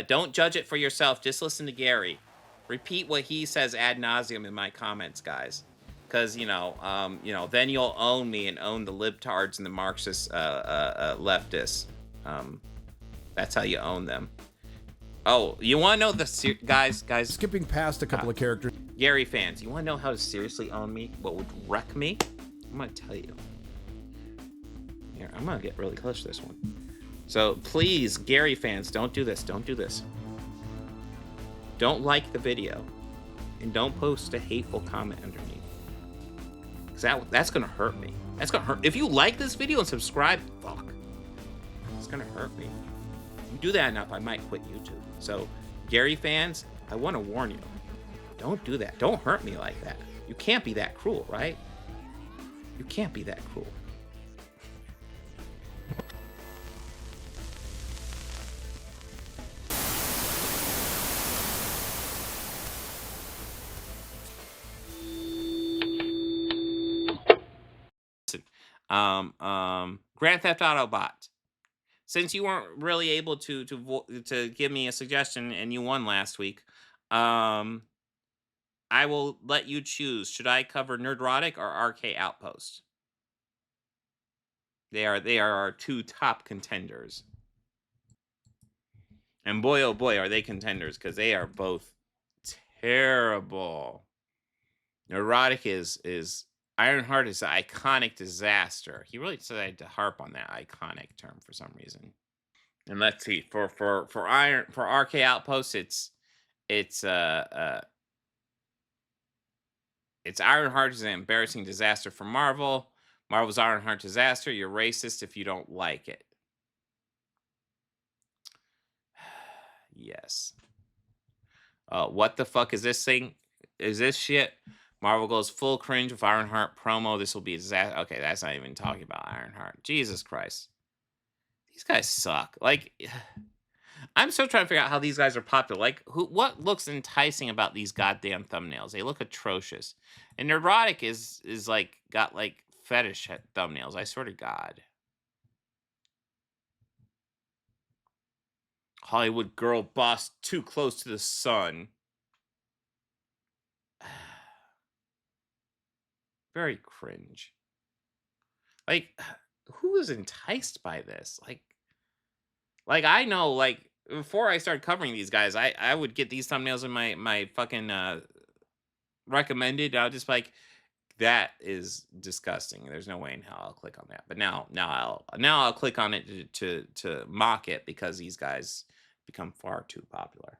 Don't judge it for yourself. Just listen to Gary. Repeat what he says ad nauseum in my comments, guys. Because, then you'll own me and own the libtards and the Marxist leftists. That's how you own them. Oh, you want to know the... Guys... Skipping past a couple of characters. Gary fans, you want to know how to seriously own me? What would wreck me? I'm going to tell you. Here, I'm going to get really close to this one. So, please, Gary fans, don't do this. Don't do this. Don't like the video. And don't post a hateful comment underneath. Because that's going to hurt me. That's going to hurt. If you like this video and subscribe, fuck. It's going to hurt me. If you do that enough, I might quit YouTube. So, Gary fans, I want to warn you. Don't do that. Don't hurt me like that. You can't be that cruel, right? You can't be that cruel. Grand Theft Auto bot. Since you weren't really able to give me a suggestion and you won last week, I will let you choose. Should I cover Nerdrotic or RK Outpost? They are our two top contenders. And boy, oh boy, are they contenders, because they are both terrible. Nerdrotic is Ironheart is an iconic disaster. He really decided to harp on that iconic term for some reason. And let's see, for RK Outpost, it's Ironheart is an embarrassing disaster for Marvel. Marvel's Ironheart disaster. You're racist if you don't like it. Yes. What the fuck is this thing? Is this shit? Marvel goes full cringe with Ironheart promo. This will be a disaster. Okay, that's not even talking about Ironheart. Jesus Christ. These guys suck. Like, I'm still trying to figure out how these guys are popular. Like, what looks enticing about these goddamn thumbnails? They look atrocious. And Nerdrotic is like, got like fetish thumbnails. I swear to God. Hollywood girl boss too close to the sun. Very cringe. Like, who is enticed by this? Like I know, like, before I started covering these guys, I would get these thumbnails in my fucking recommended. I would just like, that is disgusting. There's no way in hell I'll click on that. But now I'll click on it to mock it, because these guys become far too popular.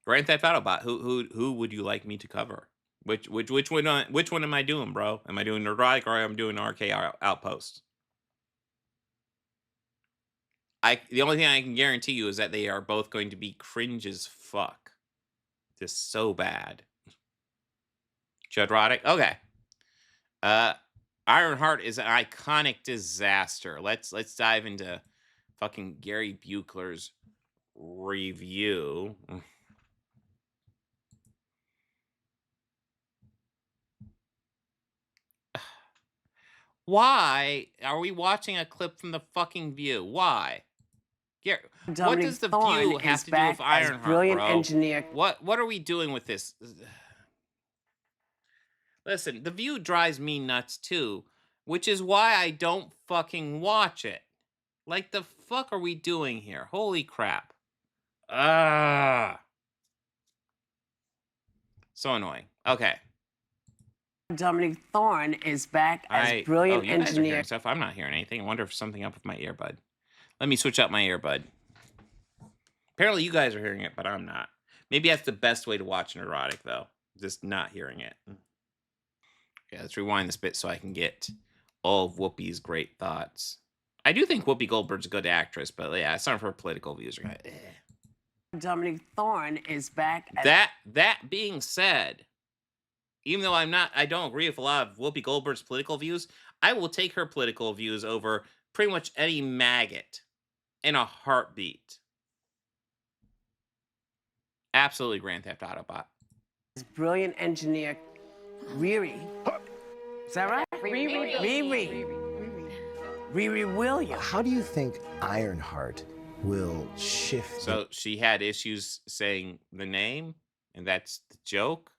Grand Theft Auto bot. Who would you like me to cover? Which one am I doing, bro? Am I doing Nerdrotic or am I doing RK Outpost? The only thing I can guarantee you is that they are both going to be cringe as fuck. Just so bad. Nerdrotic? Okay. Ironheart is an iconic disaster. Let's dive into fucking Gary Buechler's review. Why are we watching a clip from the fucking View? Why? Yeah, what does the View have to do with Ironheart, brilliant bro? Engineer. What are we doing with this? Listen, the View drives me nuts too, which is why I don't fucking watch it. Like, the fuck are we doing here? Holy crap. So annoying. Okay. Dominic Thorne is back as brilliant you guys engineer. Are hearing stuff. I'm not hearing anything. I wonder if something up with my earbud. Let me switch out my earbud. Apparently you guys are hearing it, but I'm not. Maybe that's the best way to watch Nerdrotic, though. Just not hearing it. Okay, let's rewind this bit so I can get all of Whoopi's great thoughts. I do think Whoopi Goldberg's a good actress, but yeah, some of her political views are Dominic Thorne is back. That being said, even though I don't agree with a lot of Whoopi Goldberg's political views, I will take her political views over pretty much any maggot in a heartbeat. Absolutely, Grand Theft Auto bot. Brilliant engineer, Riri. Is that right? Riri Williams. How do you think Ironheart will shift? So she had issues saying the name, and that's the joke.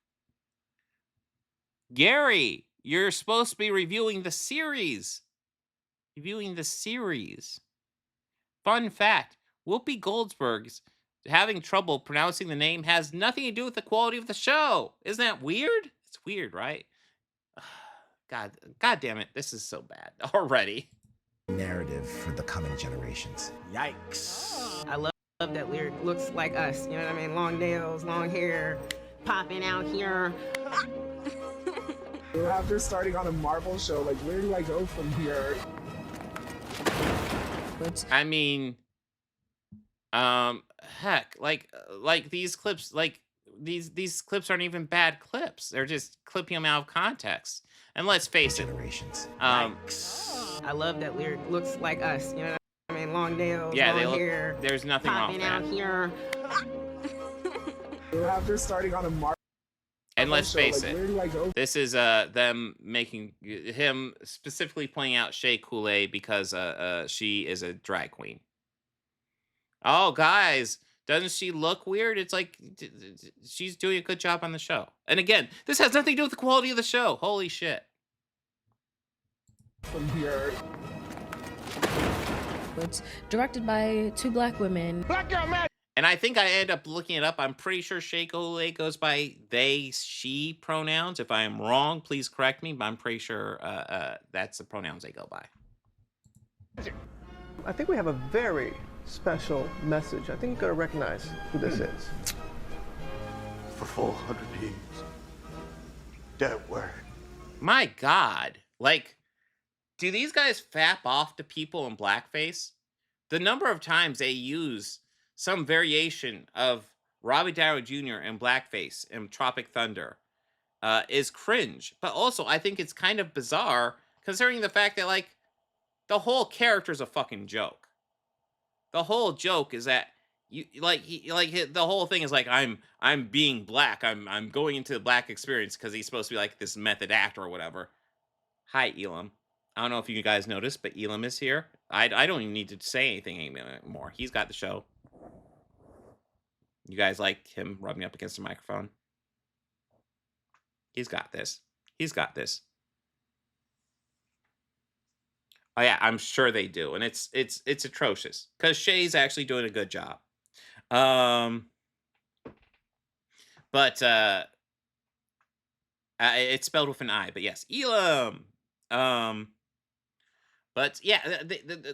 Gary, you're supposed to be reviewing the series. Fun fact, Whoopi Goldberg's having trouble pronouncing the name has nothing to do with the quality of the show. Isn't that weird? It's weird, right? God damn it. This is so bad already. Narrative for the coming generations. Yikes. I love that lyric. Looks like us. You know what I mean? Long nails, long hair, popping out here. After starting on a Marvel show, like, where do I go from here? I mean, heck, like these clips, like these clips aren't even bad clips. They're just clipping them out of context. And let's face it, Generations. I love that lyric. Looks like us. You know what I mean? Long nails, yeah, long hair, there's nothing wrong with popping that. out here. After starting on a Marvel And let's show, face like, it, where do I go? this is them making him specifically pointing out Shea Coulee because she is a drag queen. Oh, guys, doesn't she look weird? It's like she's doing a good job on the show. And again, this has nothing to do with the quality of the show. Holy shit. From here. It's directed by 2 black women. And I think I end up looking it up. I'm pretty sure Shea Coulee goes by they, she pronouns. If I am wrong, please correct me, but I'm pretty sure that's the pronouns they go by. I think we have a very special message. I think you gotta recognize who this is. For 400 years, that word. My God. Like, do these guys fap off to people in blackface? The number of times they use some variation of Robert Downey Jr. in blackface in Tropic Thunder is cringe. But also, I think it's kind of bizarre considering the fact that, like, the whole character's a fucking joke. The whole joke is that you the whole thing is like I'm being black. I'm going into the black experience because he's supposed to be like this method actor or whatever. Hi, Elam. I don't know if you guys noticed, but Elam is here. I don't even need to say anything anymore. He's got the show. You guys like him rubbing up against the microphone? He's got this. He's got this. Oh yeah, I'm sure they do, and it's atrocious because Shay's actually doing a good job. But it's spelled with an I. But yes, Elam. But yeah,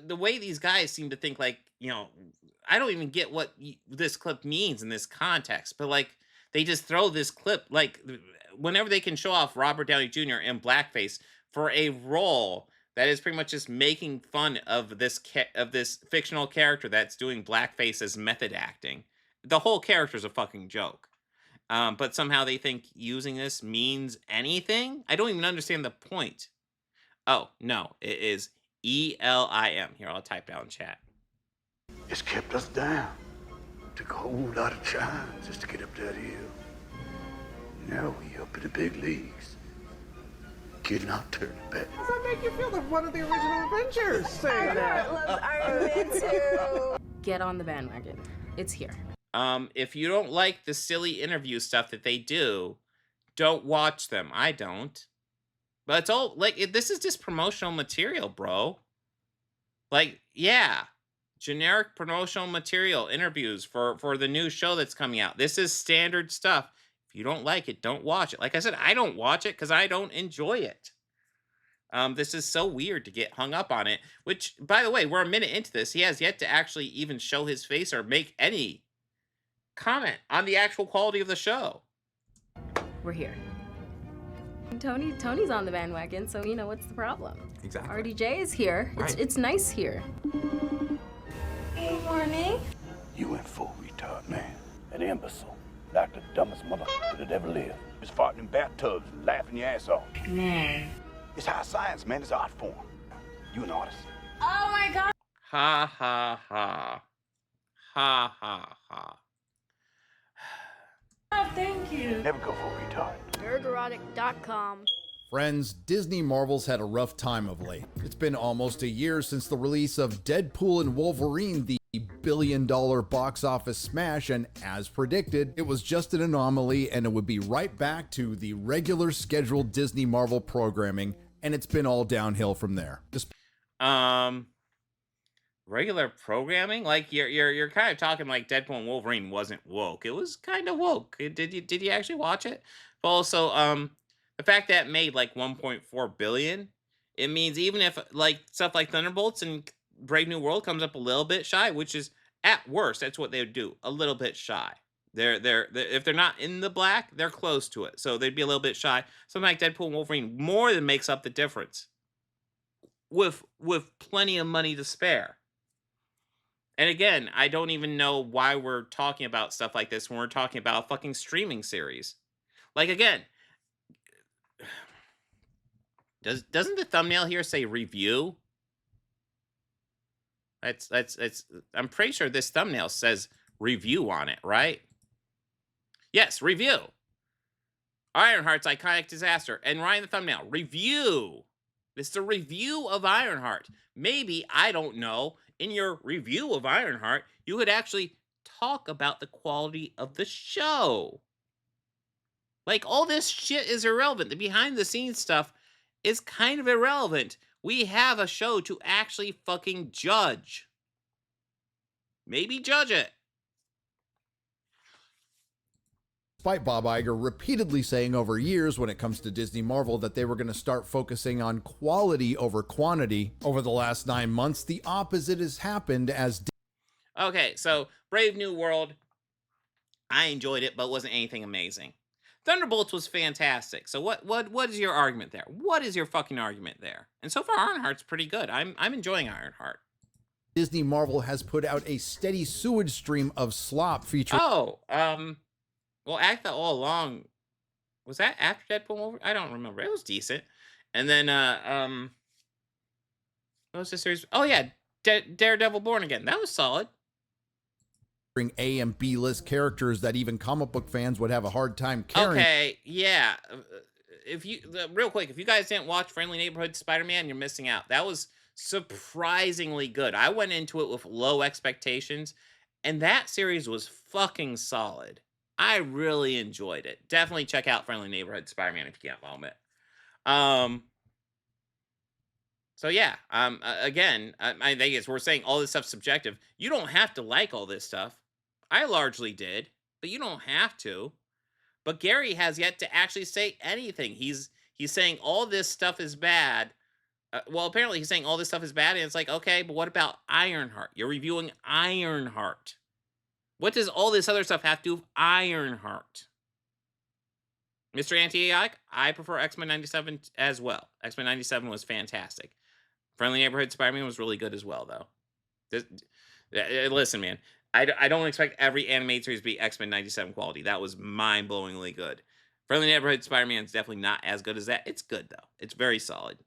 the way these guys seem to think, like, you know, I don't even get what this clip means in this context, but like they just throw this clip like whenever they can show off Robert Downey Jr. in blackface for a role that is pretty much just making fun of this fictional character that's doing blackface as method acting. The whole character's a fucking joke. But somehow they think using this means anything? I don't even understand the point. Oh, no, it is ELIM. Here, I'll type down in chat. It's kept us down. Took a whole lot of time just to get up that hill. Now we up in the big leagues. Getting our turn back. Does that make you feel like one of the original Avengers saying that? Loves Iron Man too. Get on the bandwagon. It's here. If you don't like the silly interview stuff that they do, don't watch them. I don't. But it's all like this is just promotional material, bro. Like, yeah, generic promotional material, interviews for the new show that's coming out. This is standard stuff. If you don't like it, don't watch it. Like I said, I don't watch it because I don't enjoy it. This is so weird to get hung up on it. Which, by the way, we're a minute into this. He has yet to actually even show his face or make any comment on the actual quality of the show. We're here. Tony's on the bandwagon, so you know what's the problem. Exactly. RDJ is here. Right. It's nice here. Good morning. You went full retard, man. An imbecile. Like the dumbest mother that had ever lived. Just farting in bathtubs and laughing your ass off. Man. It's high science, man. It's art form. You an artist. Oh my God. Ha ha ha. Ha ha ha. Oh, thank you. Never go full retard. Nerdrotic.com. Friends, Disney Marvel's had a rough time of late. It's been almost a year since the release of Deadpool and Wolverine, the billion-dollar box office smash, and as predicted, it was just an anomaly and it would be right back to the regular scheduled Disney Marvel programming, and it's been all downhill from there. Regular programming? Like you're kind of talking like Deadpool and Wolverine wasn't woke. It was kind of woke. Did you actually watch it? But also, the fact that it made like 1.4 billion, it means even if like stuff like Thunderbolts and Brave New World comes up a little bit shy, which is at worst, that's what they would do, a little bit shy. They're if they're not in the black, they're close to it, so they'd be a little bit shy. Something like Deadpool and Wolverine more than makes up the difference, with plenty of money to spare. And again, I don't even know why we're talking about stuff like this when we're talking about a fucking streaming series. Like, again, doesn't the thumbnail here say review? That's I'm pretty sure this thumbnail says review on it, right? Yes, review. Ironheart's iconic disaster. And right in the thumbnail, review. It's the review of Ironheart. Maybe, I don't know, in your review of Ironheart, you would actually talk about the quality of the show. Like, all this shit is irrelevant. The behind-the-scenes stuff is kind of irrelevant. We have a show to actually fucking judge. Maybe judge it. Despite Bob Iger repeatedly saying over years when it comes to Disney Marvel that they were going to start focusing on quality over quantity, over the last 9 months, the opposite has happened as... Okay, so Brave New World, I enjoyed it, but wasn't anything amazing. Thunderbolts was fantastic. So what is your argument there? What is your fucking argument there? And so far, Ironheart's pretty good. I'm enjoying Ironheart. Disney Marvel has put out a steady sewage stream of slop featuring... Well, Agatha All Along, was that after Deadpool over? I don't remember. It was decent. And then, what was the series? Oh, yeah, Daredevil Born Again. That was solid. A and B list characters that even comic book fans would have a hard time carrying. Okay, yeah. If you, real quick, if you guys didn't watch Friendly Neighborhood Spider-Man, you're missing out. That was surprisingly good. I went into it with low expectations, and that series was fucking solid. I really enjoyed it. Definitely check out Friendly Neighborhood Spider-Man if you get a moment. So yeah, again, I think it's, we're saying all this stuff's subjective. You don't have to like all this stuff. I largely did, but you don't have to. But Gary has yet to actually say anything. He's saying all this stuff is bad. Well, apparently he's saying all this stuff is bad, and it's like, okay, but what about Ironheart? You're reviewing Ironheart. What does all this other stuff have to do with Ironheart? Mr. Anti-AI, I prefer X-Men 97 as well. X-Men 97 was fantastic. Friendly Neighborhood Spider-Man was really good as well, though. Listen, man, I don't expect every animated series to be X-Men 97 quality. That was mind-blowingly good. Friendly Neighborhood Spider-Man is definitely not as good as that. It's good, though. It's very solid.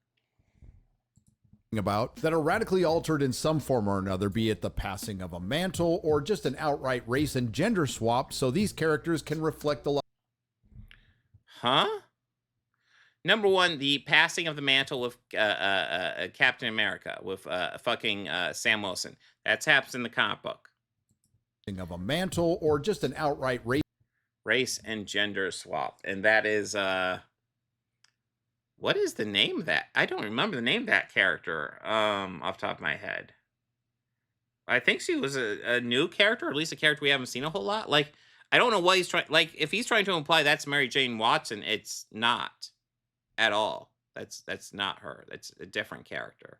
About that are radically altered in some form or another, be it the passing of a mantle or just an outright race and gender swap, so these characters can reflect the... Huh? Number one, the passing of the mantle with Captain America, with fucking Sam Wilson. That's happens in the comic book. Of a mantle or just an outright race and gender swap. And that is... what is the name of that? I don't remember the name of that character off the top of my head. I think she was a new character, or at least a character we haven't seen a whole lot. Like, I don't know what he's trying... Like, if he's trying to imply that's Mary Jane Watson, it's not at all. That's not her. That's a different character.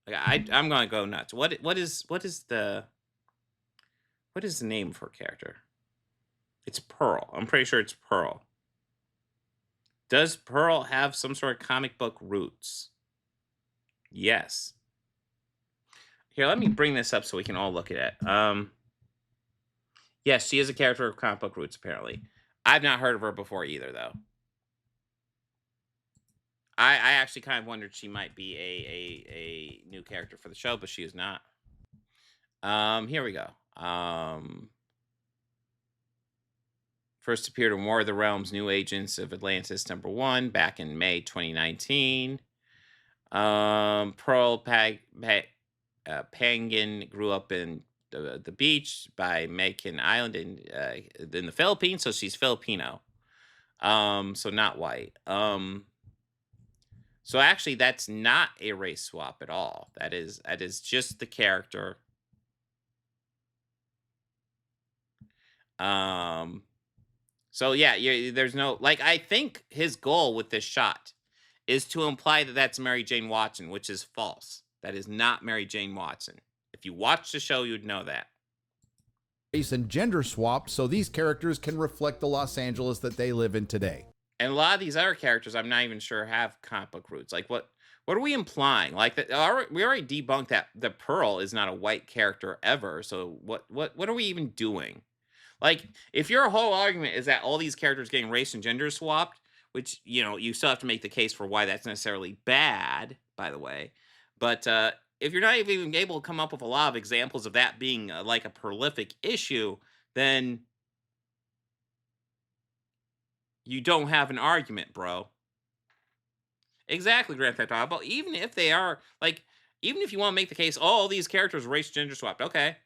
Like, I'm gonna go nuts. What is the name of her character? It's Pearl. I'm pretty sure it's Pearl. Does Pearl have some sort of comic book roots? Yes. Here, let me bring this up so we can all look at it. Yes, she is a character of comic book roots, apparently. I've not heard of her before either, though. I actually kind of wondered she might be a new character for the show, but she is not. Here we go. First appeared in War of the Realms, New Agents of Atlantis #1 back in May 2019. Pearl Pangan grew up in the beach by Macon Island in the Philippines, so she's Filipino. So not white. So actually, that's not a race swap at all. That is just the character. So yeah, there's no, like, I think his goal with this shot is to imply that that's Mary Jane Watson, which is false. That is not Mary Jane Watson. If you watch the show, you'd know that. Race and gender swap so these characters can reflect the Los Angeles that they live in today. And a lot of these other characters, I'm not even sure have comic book roots. Like, what are we implying? Like, we already debunked that the Pearl is not a white character ever. So what are we even doing? Like, if your whole argument is that all these characters getting race and gender swapped, which, you still have to make the case for why that's necessarily bad, by the way. But if you're not even able to come up with a lot of examples of that being like a prolific issue, then you don't have an argument, bro. Exactly, Grand Theft Auto. But even if they are, like, even if you want to make the case, all these characters race gender swapped, okay.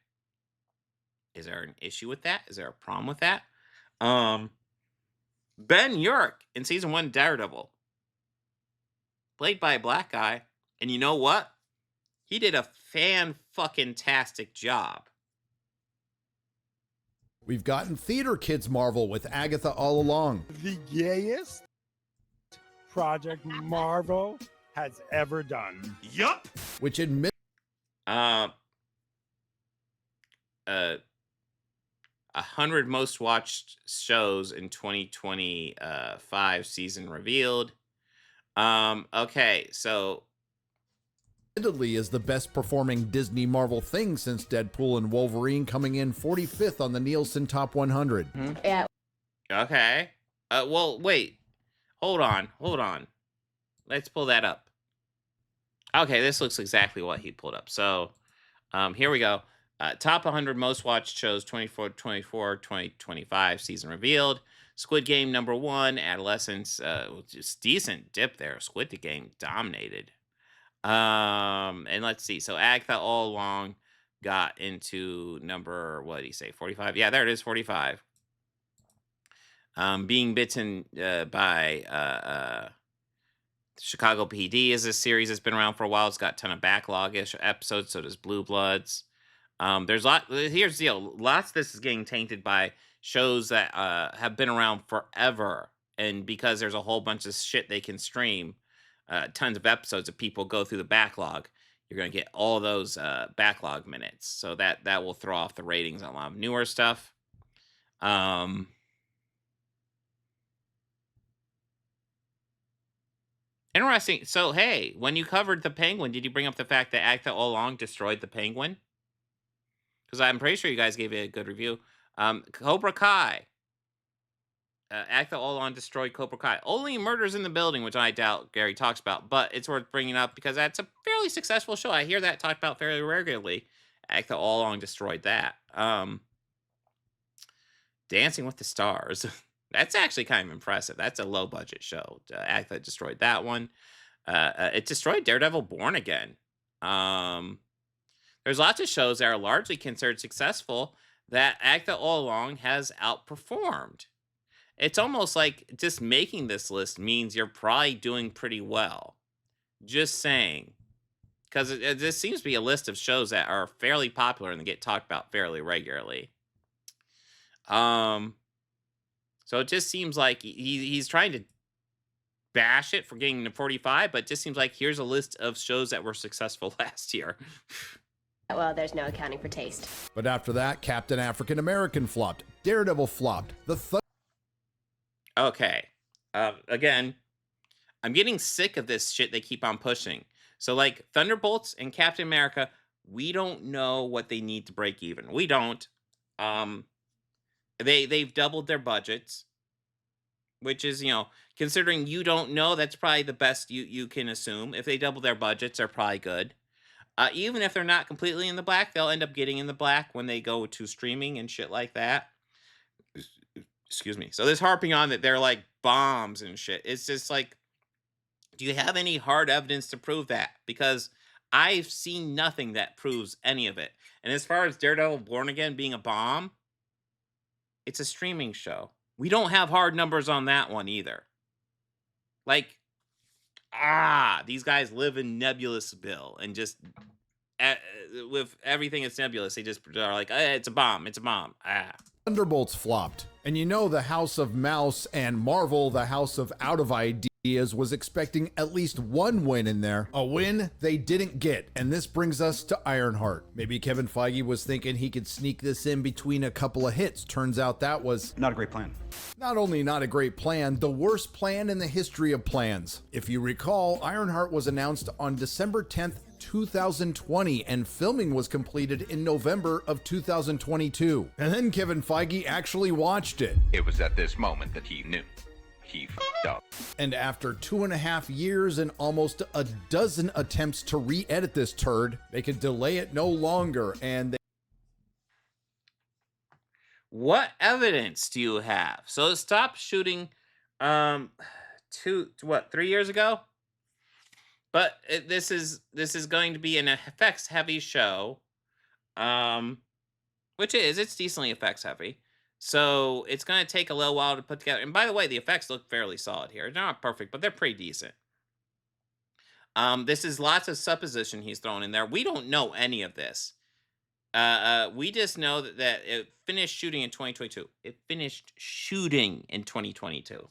Is there an issue with that? Is there a problem with that? Ben Urich in season 1 Daredevil, played by a black guy, and you know what? He did a fan-fucking-tastic job. We've gotten theater kids Marvel with Agatha all along. The gayest project Marvel has ever done. Yup. Which admits 100 most watched shows in 2025 season revealed. Okay, so admittedly is the best performing Disney Marvel thing since Deadpool and Wolverine, coming in 45th on the Nielsen Top 100. Yeah. okay. Well, wait. Hold on. Let's pull that up. Okay, this looks exactly what he pulled up. So, here we go. Top 100 most watched shows 2024-2025 season revealed. Squid Game #1, Adolescence, just decent dip there. Squid Game dominated. And let's see. So Agatha all along got into number, what did he say, 45? Yeah, there it is, 45. Being Bitten by Chicago PD is a series that's been around for a while. It's got a ton of backlog-ish episodes, so does Blue Bloods. Here's the deal. Lots of this is getting tainted by shows that have been around forever. And because there's a whole bunch of shit they can stream, tons of episodes of people go through the backlog, you're going to get all those backlog minutes. So that will throw off the ratings on a lot of newer stuff. Interesting. So, hey, when you covered the Penguin, did you bring up the fact that Agatha all along destroyed the Penguin? Because I'm pretty sure you guys gave it a good review. Cobra Kai. Agatha all along destroyed Cobra Kai. Only Murders in the Building, which I doubt Gary talks about, but it's worth bringing up because that's a fairly successful show. I hear that talked about fairly regularly. Agatha all along destroyed that. Dancing with the Stars. That's actually kind of impressive. That's a low-budget show. Agatha destroyed that one. It destroyed Daredevil Born Again. There's lots of shows that are largely considered successful that Agatha all along has outperformed. It's almost like just making this list means you're probably doing pretty well. Just saying. Because this seems to be a list of shows that are fairly popular and get talked about fairly regularly. So it just seems like he's trying to bash it for getting to 45, but it just seems like here's a list of shows that were successful last year. Well, there's no accounting for taste. But after that, Captain African American flopped. Daredevil flopped. Okay. Again, I'm getting sick of this shit they keep on pushing. So, like, Thunderbolts and Captain America, we don't know what they need to break even. We don't. They've doubled their budgets, which is, considering you don't know, that's probably the best you can assume. If they double their budgets, they're probably good. Even if they're not completely in the black, they'll end up getting in the black when they go to streaming and shit like that. Excuse me. So this harping on that they're like bombs and shit. It's just like, do you have any hard evidence to prove that? Because I've seen nothing that proves any of it. And as far as Daredevil Born Again being a bomb, it's a streaming show. We don't have hard numbers on that one either. Like, these guys live in Nebulousville and just with everything that's nebulous, they just are like, it's a bomb, it's a bomb. Thunderbolts flopped. And you know the House of Mouse and Marvel, the House of Out of Ideas, was expecting at least one win in there. A win they didn't get. And this brings us to Ironheart. Maybe Kevin Feige was thinking he could sneak this in between a couple of hits. Turns out that was not a great plan. Not only not a great plan, the worst plan in the history of plans. If you recall, Ironheart was announced on December 10th, 2020, and filming was completed in November of 2022. And then Kevin Feige actually watched it. It was at this moment that he knew. He f***ed up. And after 2.5 years and almost a dozen attempts to re-edit this turd, they could delay it no longer, and what evidence do you have? So it stopped shooting 3 years ago? But this is going to be an effects heavy show, which it's decently effects heavy. So it's going to take a little while to put together. And by the way, the effects look fairly solid here. They're not perfect, but they're pretty decent. This is lots of supposition he's thrown in there. We don't know any of this. We just know that it finished shooting in 2022. It finished shooting in 2022.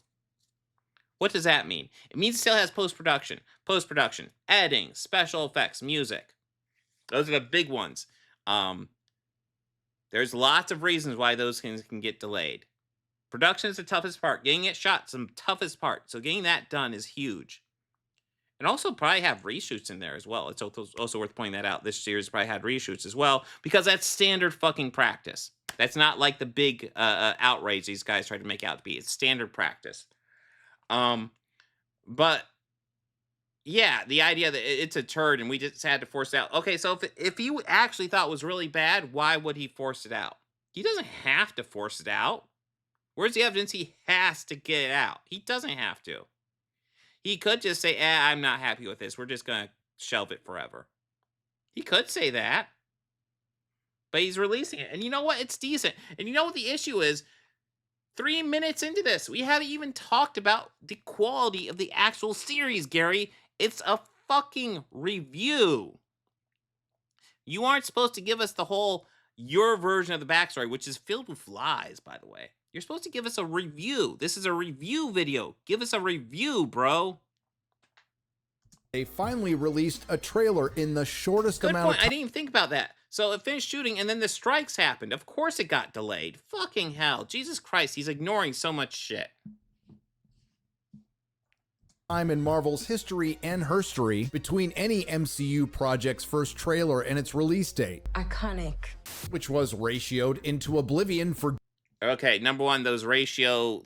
What does that mean? It means it still has post-production, editing, special effects, music. Those are the big ones. There's lots of reasons why those things can get delayed. Production is the toughest part. Getting it shot is the toughest part. So getting that done is huge. And also probably have reshoots in there as well. It's also worth pointing that out. This series probably had reshoots as well, because that's standard fucking practice. That's not like the big outrage these guys try to make out to be. It's standard practice. But yeah, the idea that it's a turd and we just had to force it out. Okay, so if he actually thought it was really bad, why would he force it out? He doesn't have to force it out. Where's the evidence he has to get it out? He doesn't have to. He could just say, I'm not happy with this. We're just going to shelve it forever. He could say that. But he's releasing it. And you know what? It's decent. And you know what the issue is? 3 minutes into this, we haven't even talked about the quality of the actual series, Gary. It's a fucking review. You aren't supposed to give us your version of the backstory, which is filled with lies, by the way. You're supposed to give us a review. This is a review video. Give us a review, bro. They finally released a trailer in the shortest amount of time. I didn't even think about that. So it finished shooting, and then the strikes happened. Of course it got delayed. Fucking hell. Jesus Christ, he's ignoring so much shit. Time in Marvel's history and herstory between any MCU project's first trailer and its release date. Iconic. Which was ratioed into oblivion for... Okay, number one, those ratio,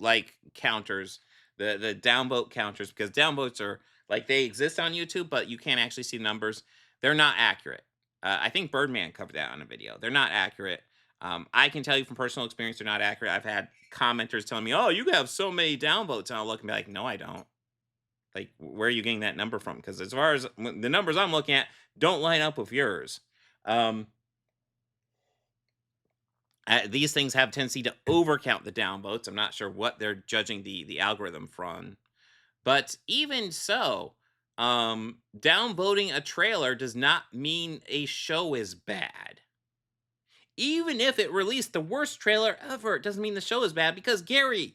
counters, the downvote counters, because downvotes are, they exist on YouTube, but you can't actually see numbers. They're not accurate. I think Birdman covered that on a video. They're not accurate. I can tell you from personal experience, they're not accurate. I've had commenters telling me, oh, you have so many downvotes. And I'll look and be like, no, I don't. Where are you getting that number from? Because as far as the numbers I'm looking at don't line up with yours. These things have a tendency to overcount the downvotes. I'm not sure what they're judging the algorithm from. But even so, downvoting a trailer does not mean a show is bad. Even if it released the worst trailer ever, it doesn't mean the show is bad, because Gary,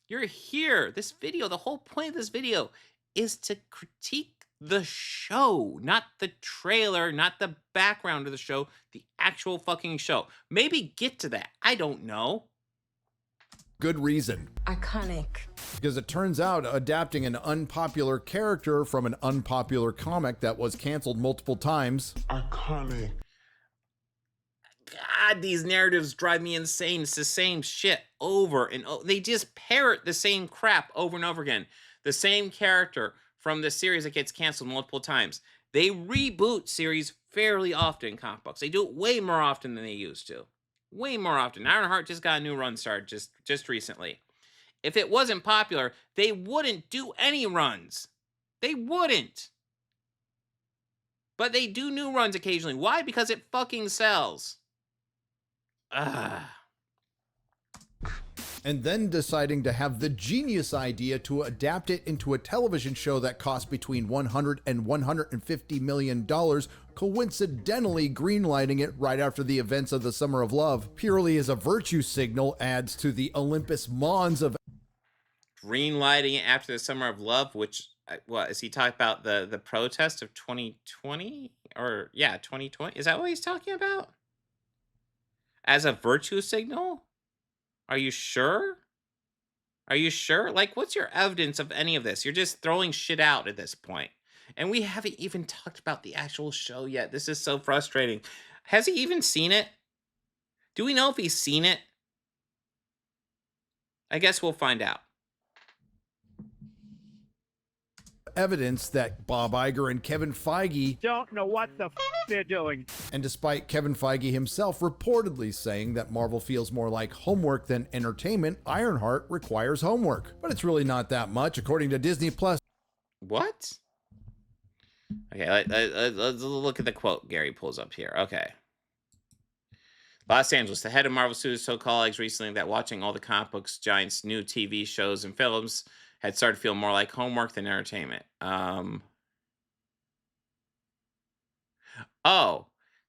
you're here. This video, the whole point of this video is to critique the show, not the trailer, not the background of the show, the actual fucking show. Maybe get to that. I don't know. Good reason. Iconic. Because it turns out adapting an unpopular character from an unpopular comic that was canceled multiple times. Iconic. God, these narratives drive me insane. It's the same shit over and over. They just parrot the same crap over and over again. The same character from the series that gets canceled multiple times. They reboot series fairly often in comic books. They do it way more often than they used to. Way more often. Ironheart just got a new run started just recently. If it wasn't popular, they wouldn't do any runs. They wouldn't. But they do new runs occasionally. Why? Because it fucking sells. Ugh. And then deciding to have the genius idea to adapt it into a television show that cost between $100 and $150 million, coincidentally greenlighting it right after the events of the Summer of Love, purely as a virtue signal, adds to the Olympus Mons of Greenlighting it after the Summer of Love, which, what, is he talking about the protest of 2020? Or, yeah, 2020? Is that what he's talking about? As a virtue signal? Are you sure? Are you sure? Like, what's your evidence of any of this? You're just throwing shit out at this point. And we haven't even talked about the actual show yet. This is so frustrating. Has he even seen it? Do we know if he's seen it? I guess we'll find out. evidence that Bob Iger and Kevin Feige don't know what the they're doing. And despite Kevin Feige himself reportedly saying that Marvel feels more like homework than entertainment, Ironheart requires homework. But it's really not that much, according to Disney Plus. What? Okay, let's look at the quote Gary pulls up here. Okay. Los Angeles, the head of Marvel Studios told colleagues recently that watching all the comic books giants' new TV shows and films had started to feel more like homework than entertainment. Oh,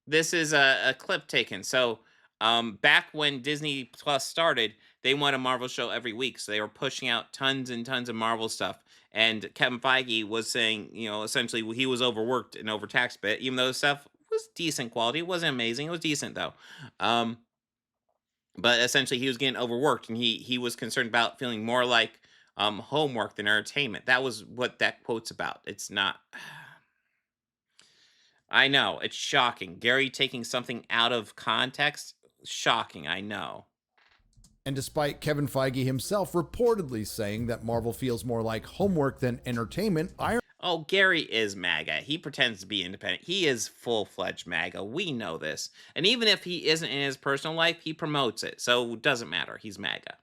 this is a clip taken. So back when Disney Plus started, they wanted a Marvel show every week. So they were pushing out tons and tons of Marvel stuff. And Kevin Feige was saying, you know, essentially he was overworked and overtaxed a bit, even though the stuff was decent quality. It wasn't amazing. It was decent, though. But essentially he was getting overworked, and he was concerned about feeling more like homework than entertainment. That was what that quote's about. It's not... I know, it's shocking. Gary taking something out of context, shocking, I know. And despite Kevin Feige himself reportedly saying that Marvel feels more like homework than entertainment, Oh, Gary is MAGA. He pretends to be independent. He is full-fledged MAGA. We know this. And even if he isn't in his personal life, he promotes it. So it doesn't matter. He's MAGA.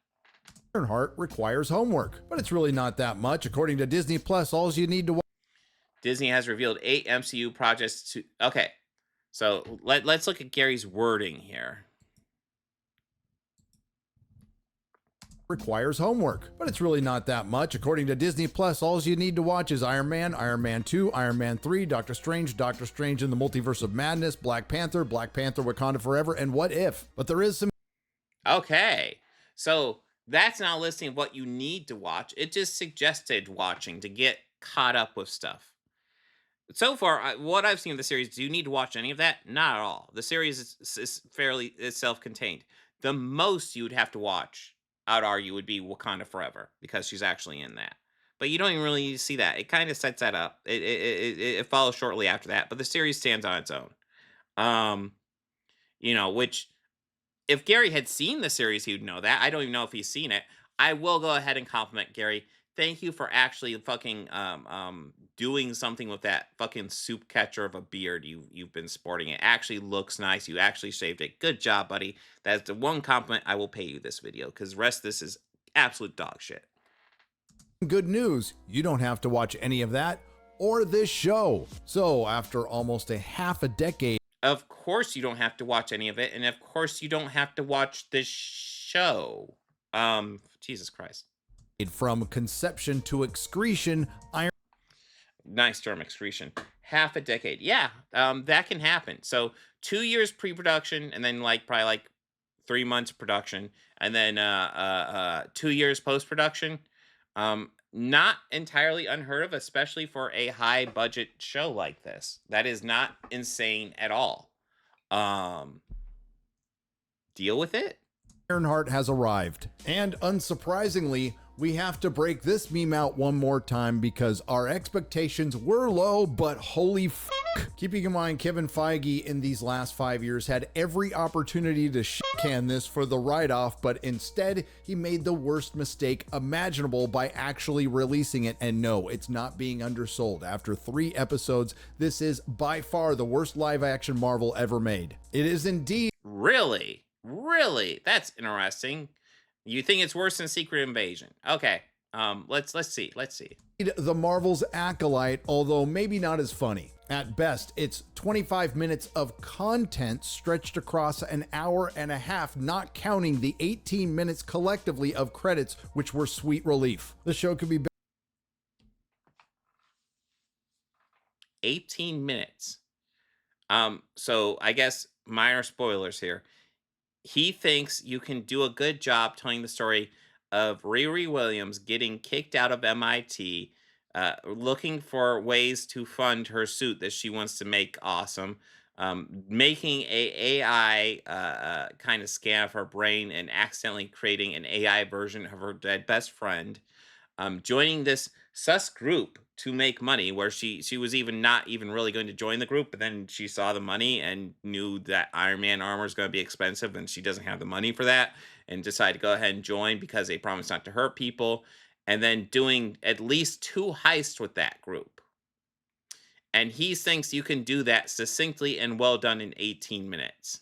Ironheart requires homework, but it's really not that much. According to Disney Plus, all you need to watch. Disney has revealed 8 MCU projects to... Okay, so let's look at Gary's wording here. Requires homework, but it's really not that much. According to Disney Plus, all you need to watch is Iron Man, Iron Man 2, Iron Man 3, Doctor Strange, Doctor Strange in the Multiverse of Madness, Black Panther, Black Panther Wakanda Forever, and What If. But there is some... Okay, so that's not a listing of what you need to watch. It just suggested watching to get caught up with stuff. So far, what I've seen of the series, do you need to watch any of that? Not at all. The series is fairly self-contained. The most you would have to watch, I'd argue, would be Wakanda Forever, because she's actually in that. But you don't even really see that. It kind of sets that up. It follows shortly after that, but the series stands on its own. You know, which, if Gary had seen the series, he would know that. I don't even know if he's seen it. I will go ahead and compliment Gary. Thank you for actually fucking doing something with that fucking soup catcher of a beard you've been sporting. It actually looks nice. You actually shaved it. Good job, buddy. That's the one compliment I will pay you this video, because the rest of this is absolute dog shit. Good news, you don't have to watch any of that or this show. So after almost a half a decade... Of course you don't have to watch any of it, and of course you don't have to watch this show. Jesus Christ. From conception to excretion, Nice term, excretion. Half a decade. Yeah, that can happen. So 2 years pre-production, and then probably 3 months production, and then 2 years post-production. Not entirely unheard of, especially for a high-budget show like this. That is not insane at all. Deal with it. Ironheart has arrived, and unsurprisingly, we have to break this meme out one more time because our expectations were low, but holy fuck. Keeping in mind, Kevin Feige in these last 5 years had every opportunity to shit-can this for the write-off, but instead, he made the worst mistake imaginable by actually releasing it. And no, it's not being undersold. After 3 episodes, this is by far the worst live-action Marvel ever made. It is indeed... Really? Really? That's interesting. You think it's worse than Secret Invasion? Okay. Let's see. The Marvel's acolyte, although maybe not as funny. At best, it's 25 minutes of content stretched across an hour and a half, not counting the 18 minutes collectively of credits, which were sweet relief. The show could be 18 minutes. So I guess minor spoilers here. He thinks you can do a good job telling the story of Riri Williams getting kicked out of MIT, looking for ways to fund her suit that she wants to make awesome, making a AI kind of scan of her brain and accidentally creating an AI version of her dead best friend, joining this sus group to make money, where she was not even really going to join the group, but then she saw the money and knew that Iron Man armor is going to be expensive and she doesn't have the money for that, and decided to go ahead and join because they promised not to hurt people, and then doing at least 2 heists with that group. And he thinks you can do that succinctly and well done in 18 minutes.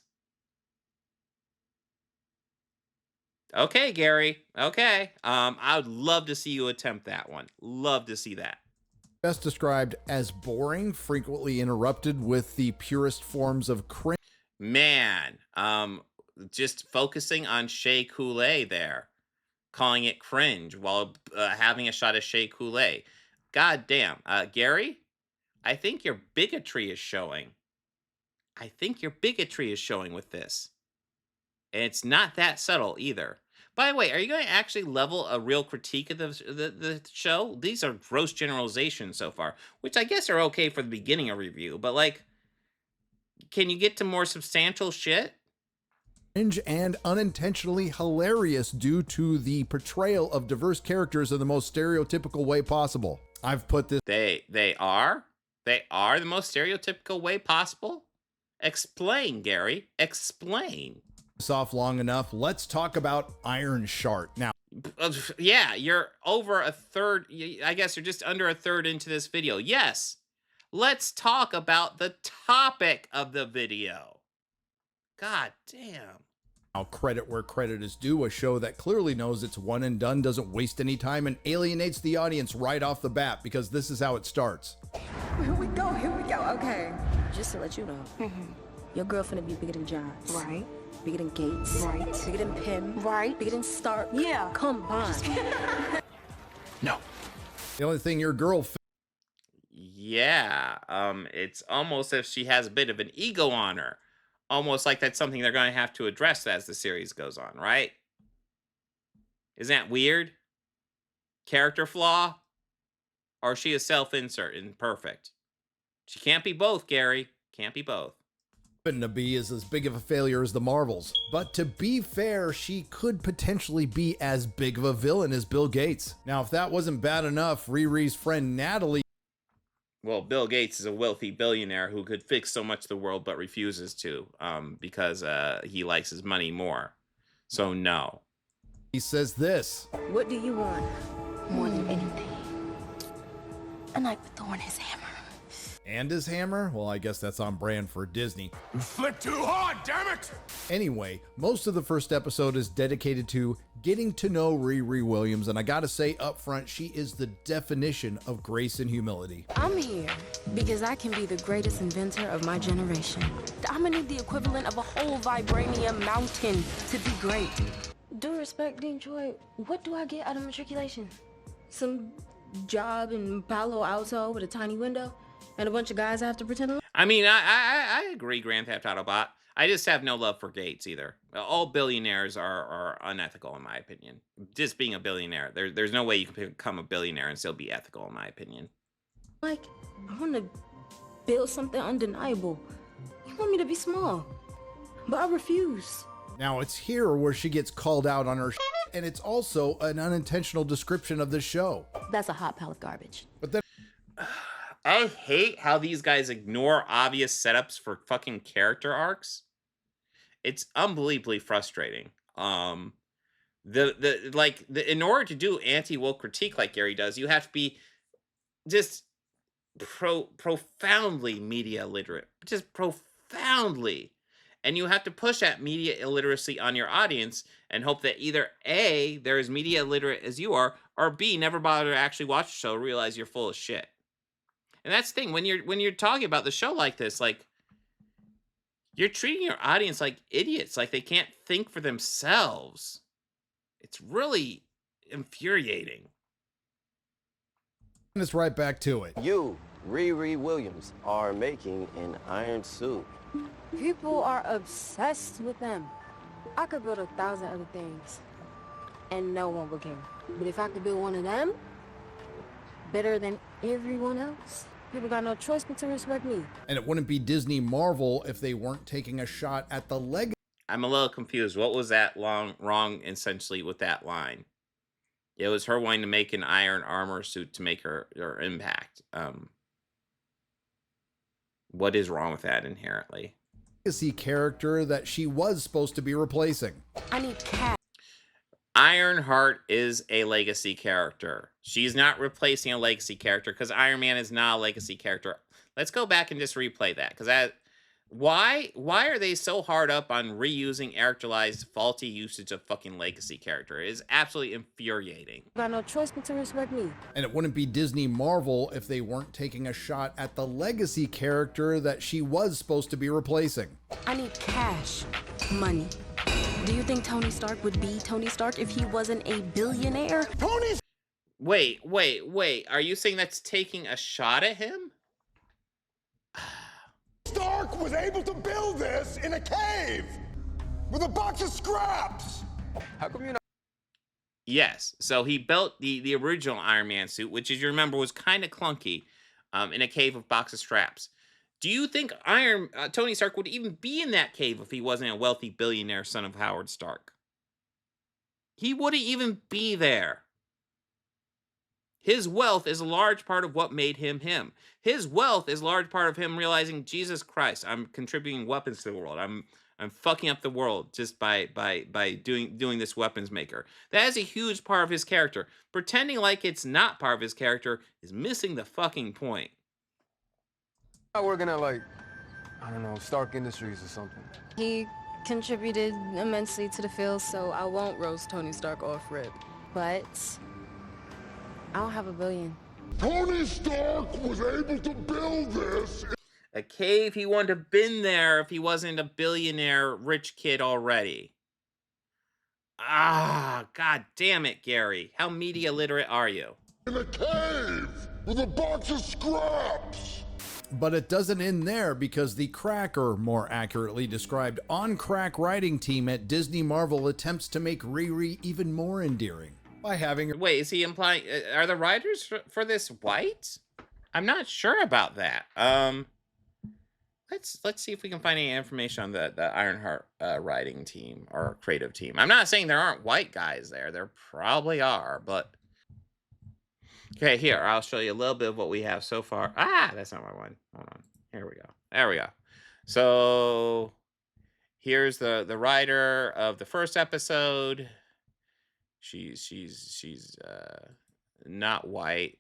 Okay, Gary. Okay. I would love to see you attempt that one. Love to see that. best described as boring, frequently interrupted with the purest forms of cringe. Man, just focusing on Shea Coulee there, calling it cringe while having a shot of Shea Coulee. God damn. Gary, I think your bigotry is showing. I think your bigotry is showing with this. And it's not that subtle either. By the way, are you going to actually level a real critique of the show? These are gross generalizations so far, which I guess are okay for the beginning of review, but like, can you get to more substantial shit? Cringe and unintentionally hilarious due to the portrayal of diverse characters in the most stereotypical way possible. I've put this. They are the most stereotypical way possible. Explain, Gary. Explain. Off long enough. Let's talk about Ironheart now. Yeah, you're over a third. I guess you're just under a third into this video. Yes, let's talk about the topic of the video. God damn. Now, credit where credit is due, a show that clearly knows it's one and done, doesn't waste any time, and alienates the audience right off the bat, because this is how it starts. Here we go, okay. Just to let you know, your girl finna be bigger than Johns. Right. Bigger than Gates. Right. Bigger than Pym. Right. Bigger than Stark. Yeah. Come on. No. The only thing your girl... Yeah, it's almost as if she has a bit of an ego on her. Almost like that's something they're going to have to address as the series goes on, right? Isn't that weird? Character flaw? Or is she a self-insert and perfect? She can't be both, Gary. Can't be both. To be is as big of a failure as the Marvels. But to be fair, she could potentially be as big of a villain as Bill Gates. Now, if that wasn't bad enough, Riri's friend Natalie... Well, Bill Gates is a wealthy billionaire who could fix so much of the world but refuses to because he likes his money more. So, no. He says this. What do you want more than anything? A knife with thorn his hammer. And his hammer? Well, I guess that's on brand for Disney. You flipped too hard, damn it! Anyway, most of the first episode is dedicated to getting to know Riri Williams, and I gotta say up front, she is the definition of grace and humility. I'm here because I can be the greatest inventor of my generation. I'm gonna need the equivalent of a whole vibranium mountain to be great. Due respect, Detroit, what do I get out of matriculation? Some job in Palo Alto with a tiny window? And a bunch of guys I have to pretend to... I mean, I agree, Grand Theft Autobot. I just have no love for Gates either. All billionaires are unethical, in my opinion. Just being a billionaire. There's no way you can become a billionaire and still be ethical, in my opinion. Like, I want to build something undeniable. You want me to be small, but I refuse. Now, it's here where she gets called out on her and it's also an unintentional description of the show. That's a hot pile of garbage. But then... I hate how these guys ignore obvious setups for fucking character arcs. It's unbelievably frustrating. In order to do anti-woke critique like Gary does, you have to be just profoundly media literate. Just profoundly. And you have to push that media illiteracy on your audience and hope that either A, they're as media illiterate as you are, or B, never bother to actually watch the show, realize you're full of shit. And that's the thing, when you're talking about the show like this, like, you're treating your audience like idiots, like they can't think for themselves. It's really infuriating. And it's right back to it. You, Riri Williams, are making an iron suit. People are obsessed with them. I could build 1,000 other things, and no one would care. But if I could build one of them, better than everyone else, people got no choice but to respect me. And it wouldn't be Disney Marvel if they weren't taking a shot at the legacy. I'm a little confused. What was that wrong essentially with that line? It was her wanting to make an iron armor suit to make her impact. What is wrong with that inherently? Legacy character that she was supposed to be replacing. I need cash. Ironheart is a legacy character. She's not replacing a legacy character because Iron Man is not a legacy character. Let's go back and just replay that, because why are they so hard up on reusing Eric July's faulty usage of fucking legacy character? It is absolutely infuriating. Got no choice but to respect me. And it wouldn't be Disney Marvel if they weren't taking a shot at the legacy character that she was supposed to be replacing. I need cash. Money. Do you think Tony Stark would be Tony Stark if he wasn't a billionaire? Wait. Are you saying that's taking a shot at him? Stark was able to build this in a cave with a box of scraps. How come you're not? Yes. So he built the original Iron Man suit, which, as you remember, was kind of clunky, in a cave with box of straps. Do you think Tony Stark would even be in that cave if he wasn't a wealthy billionaire son of Howard Stark? He wouldn't even be there. His wealth is a large part of what made him him. His wealth is a large part of him realizing, Jesus Christ, I'm contributing weapons to the world. I'm fucking up the world just by doing this weapons maker. That is a huge part of his character. Pretending like it's not part of his character is missing the fucking point. Not working at, like, I don't know, Stark Industries or something. He contributed immensely to the field, so I won't roast Tony Stark off rip. But I don't have $1 billion. Tony Stark was able to build this. A cave he wouldn't have been there if he wasn't a billionaire rich kid already. Ah, god damn it, Gary. How media literate are you? In a cave with a box of scraps. But it doesn't end there, because the crack, or more accurately described, on-crack writing team at Disney Marvel attempts to make Riri even more endearing by having her... Wait, is he implying... are the writers for this white? I'm not sure about that. Let's see if we can find any information on the Ironheart writing team or creative team. I'm not saying there aren't white guys there. There probably are, but... Okay, here, I'll show you a little bit of what we have so far. Ah, that's not my one. Hold on. Here we go. There we go. So, here's the writer of the first episode. She's not white.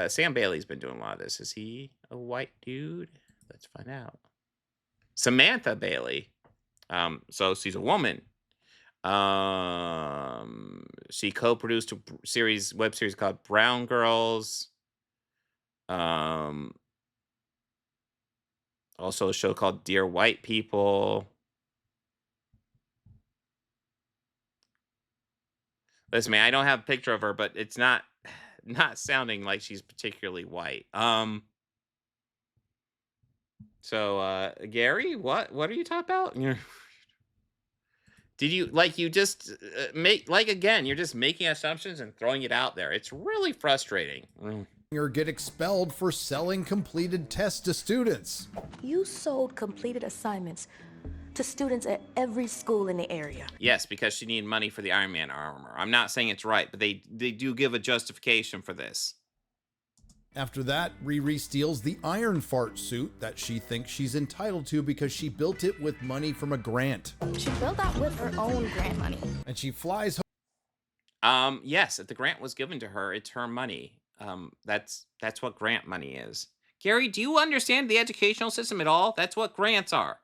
Sam Bailey's been doing a lot of this. Is he a white dude? Let's find out. Samantha Bailey. So she's a woman. She co-produced a web series called Brown Girls. Also a show called Dear White People. Listen, man, I don't have a picture of her, but it's not sounding like she's particularly white. So Gary, what are you talking about? Did you just again, you're just making assumptions and throwing it out there. It's really frustrating. Or get expelled for selling completed tests to students. You sold completed assignments to students at every school in the area. Yes, because she needed money for the Iron Man armor. I'm not saying it's right, but they do give a justification for this. After that, Riri steals the Ironheart suit that she thinks she's entitled to because she built it with money from a grant. She built that with her own grant money. And she flies home. Yes, if the grant was given to her, it's her money. That's what grant money is. Gary, do you understand the educational system at all? That's what grants are.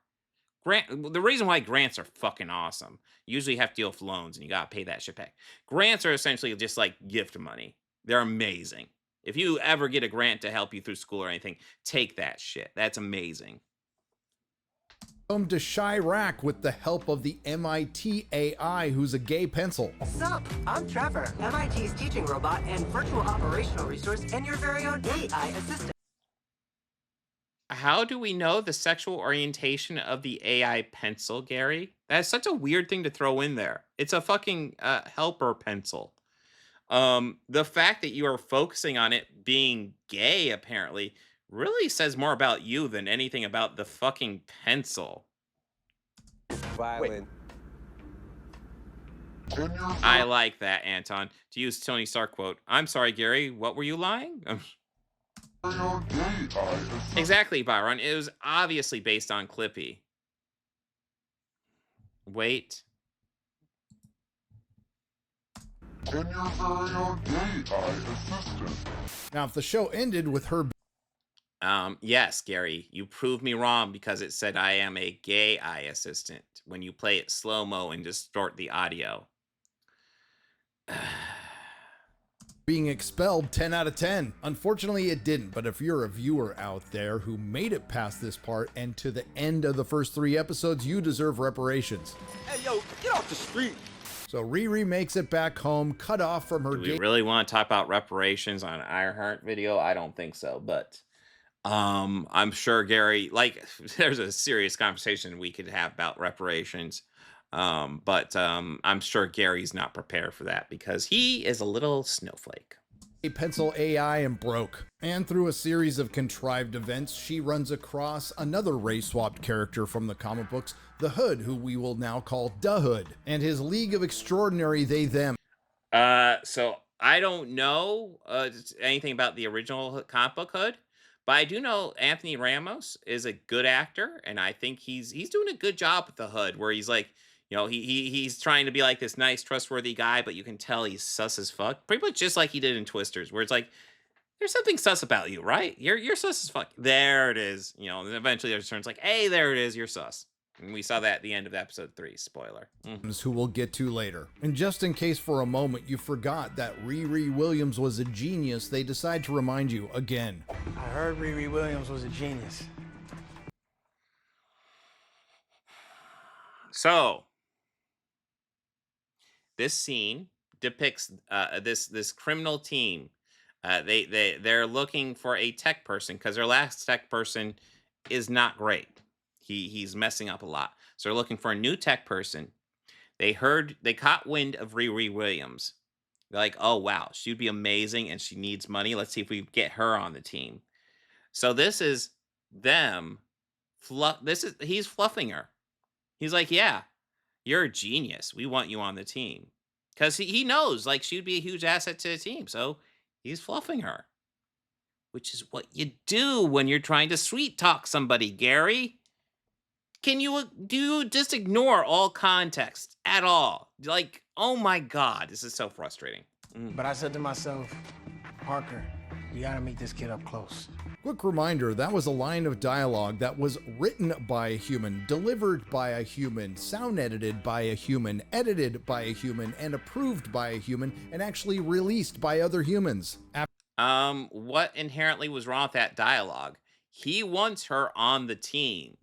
The reason why grants are fucking awesome. Usually you have to deal with loans and you gotta pay that shit back. Grants are essentially just like gift money. They're amazing. If you ever get a grant to help you through school or anything, take that shit. That's amazing. Come to Chirac with the help of the MIT AI, who's a gay pencil. Sup, I'm Trevor, MIT's teaching robot and virtual operational resource, and your very own AI assistant. How do we know the sexual orientation of the AI pencil, Gary? That's such a weird thing to throw in there. It's a fucking helper pencil. The fact that you are focusing on it being gay, apparently, really says more about you than anything about the fucking pencil. Violin. I like that, Anton. To use Tony Stark quote, I'm sorry, Gary, what were you lying? Exactly, Byron. It was obviously based on Clippy. Wait. Now, if the show ended with her... Yes, Gary, you proved me wrong because it said I am a gay eye assistant when you play it slow-mo and distort the audio. being expelled 10 out of 10. Unfortunately, it didn't, but if you're a viewer out there who made it past this part and to the end of the first 3 episodes, you deserve reparations. Hey, yo, get off the street. So Riri makes it back home, cut off from her... Do we really want to talk about reparations on an Ironheart video? I don't think so, but I'm sure Gary, like, there's a serious conversation we could have about reparations. But I'm sure Gary's not prepared for that because he is a little snowflake. A pencil AI and broke. And through a series of contrived events, she runs across another race-swapped character from the comic books, the Hood, who we will now call Da Hood, and his League of Extraordinary They-Them. So I don't know anything about the original comic book Hood, but I do know Anthony Ramos is a good actor, and I think he's doing a good job with the Hood, where he's like, you know, he's trying to be like this nice, trustworthy guy, but you can tell he's sus as fuck. Pretty much just like he did in Twisters, where it's like, there's something sus about you, right? You're sus as fuck. There it is. You know, and eventually it turns like, hey, there it is, you're sus. And we saw that at the end of episode 3, spoiler. Who we'll get to later. And just in case for a moment you forgot that Riri Williams was a genius, they decide to remind you again. I heard Riri Williams was a genius. So, this scene depicts this criminal team. They're looking for a tech person because their last tech person is not great. He's messing up a lot. So they're looking for a new tech person. They caught wind of Riri Williams. They're like, oh wow, she'd be amazing and she needs money. Let's see if we get her on the team. So this is them. He's fluffing her. He's like, yeah, you're a genius. We want you on the team. Because he knows, like, she'd be a huge asset to the team. So he's fluffing her. Which is what you do when you're trying to sweet talk somebody, Gary. Do you just ignore all context at all? Like, oh my God, this is so frustrating. But I said to myself, Parker, you gotta meet this kid up close. Quick reminder, that was a line of dialogue that was written by a human, delivered by a human, sound edited by a human, edited by a human, and approved by a human, and actually released by other humans. What inherently was wrong with that dialogue? He wants her on the team.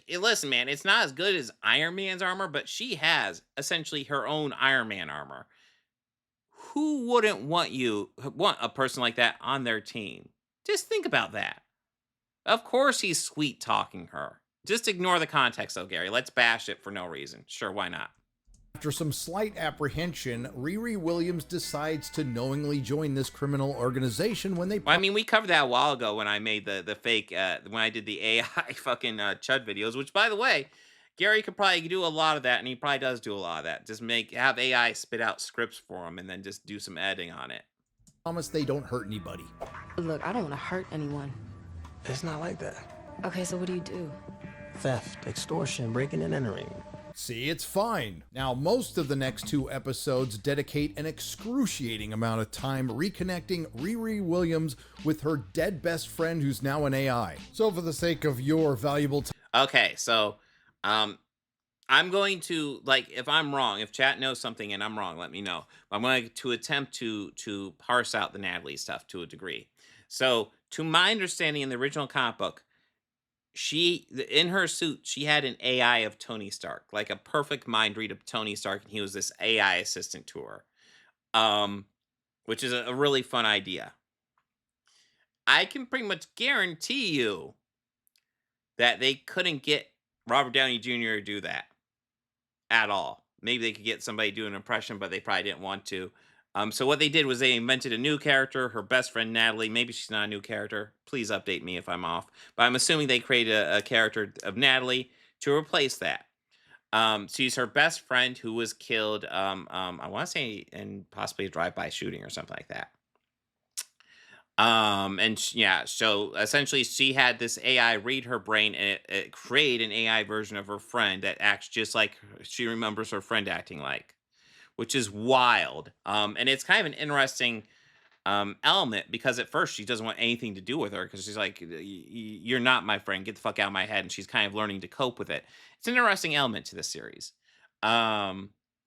Listen, man, it's not as good as Iron Man's armor, but she has essentially her own Iron Man armor. Who wouldn't want a person like that on their team? Just think about that. Of course he's sweet talking her. Just ignore the context though, Gary. Let's bash it for no reason. Sure, why not? After some slight apprehension, Riri Williams decides to knowingly join this criminal organization when they... I mean, we covered that a while ago when I made the fake, when I did the AI fucking Chud videos, which, by the way, Gary could probably do a lot of that, and he probably does do a lot of that. Just have AI spit out scripts for him and then just do some editing on it. Promise they don't hurt anybody. Look, I don't want to hurt anyone. It's not like that. Okay, so what do you do? Theft, extortion, breaking and entering. See, it's fine. Now, most of the next 2 episodes dedicate an excruciating amount of time reconnecting Riri Williams with her dead best friend who's now an AI. So for the sake of your valuable time... Okay, so I'm going to, like, if I'm wrong, if chat knows something and I'm wrong, let me know. I'm going to attempt to parse out the Natalie stuff to a degree. So, to my understanding, in the original comic book, in her suit, she had an AI of Tony Stark, like a perfect mind read of Tony Stark, and he was this AI assistant to her, which is a really fun idea. I can pretty much guarantee you that they couldn't get Robert Downey Jr. to do that at all. Maybe they could get somebody to do an impression, but they probably didn't want to. So what they did was they invented a new character, her best friend Natalie. Maybe she's not a new character. Please update me if I'm off. But I'm assuming they created a character of Natalie to replace that. She's her best friend who was killed, I want to say in possibly a drive-by shooting or something like that. Yeah, so essentially she had this AI read her brain and it create an AI version of her friend that acts just like she remembers her friend acting like, which is wild. And it's kind of an interesting element because at first she doesn't want anything to do with her because she's like, you're not my friend, get the fuck out of my head. And she's kind of learning to cope with it. It's an interesting element to this series.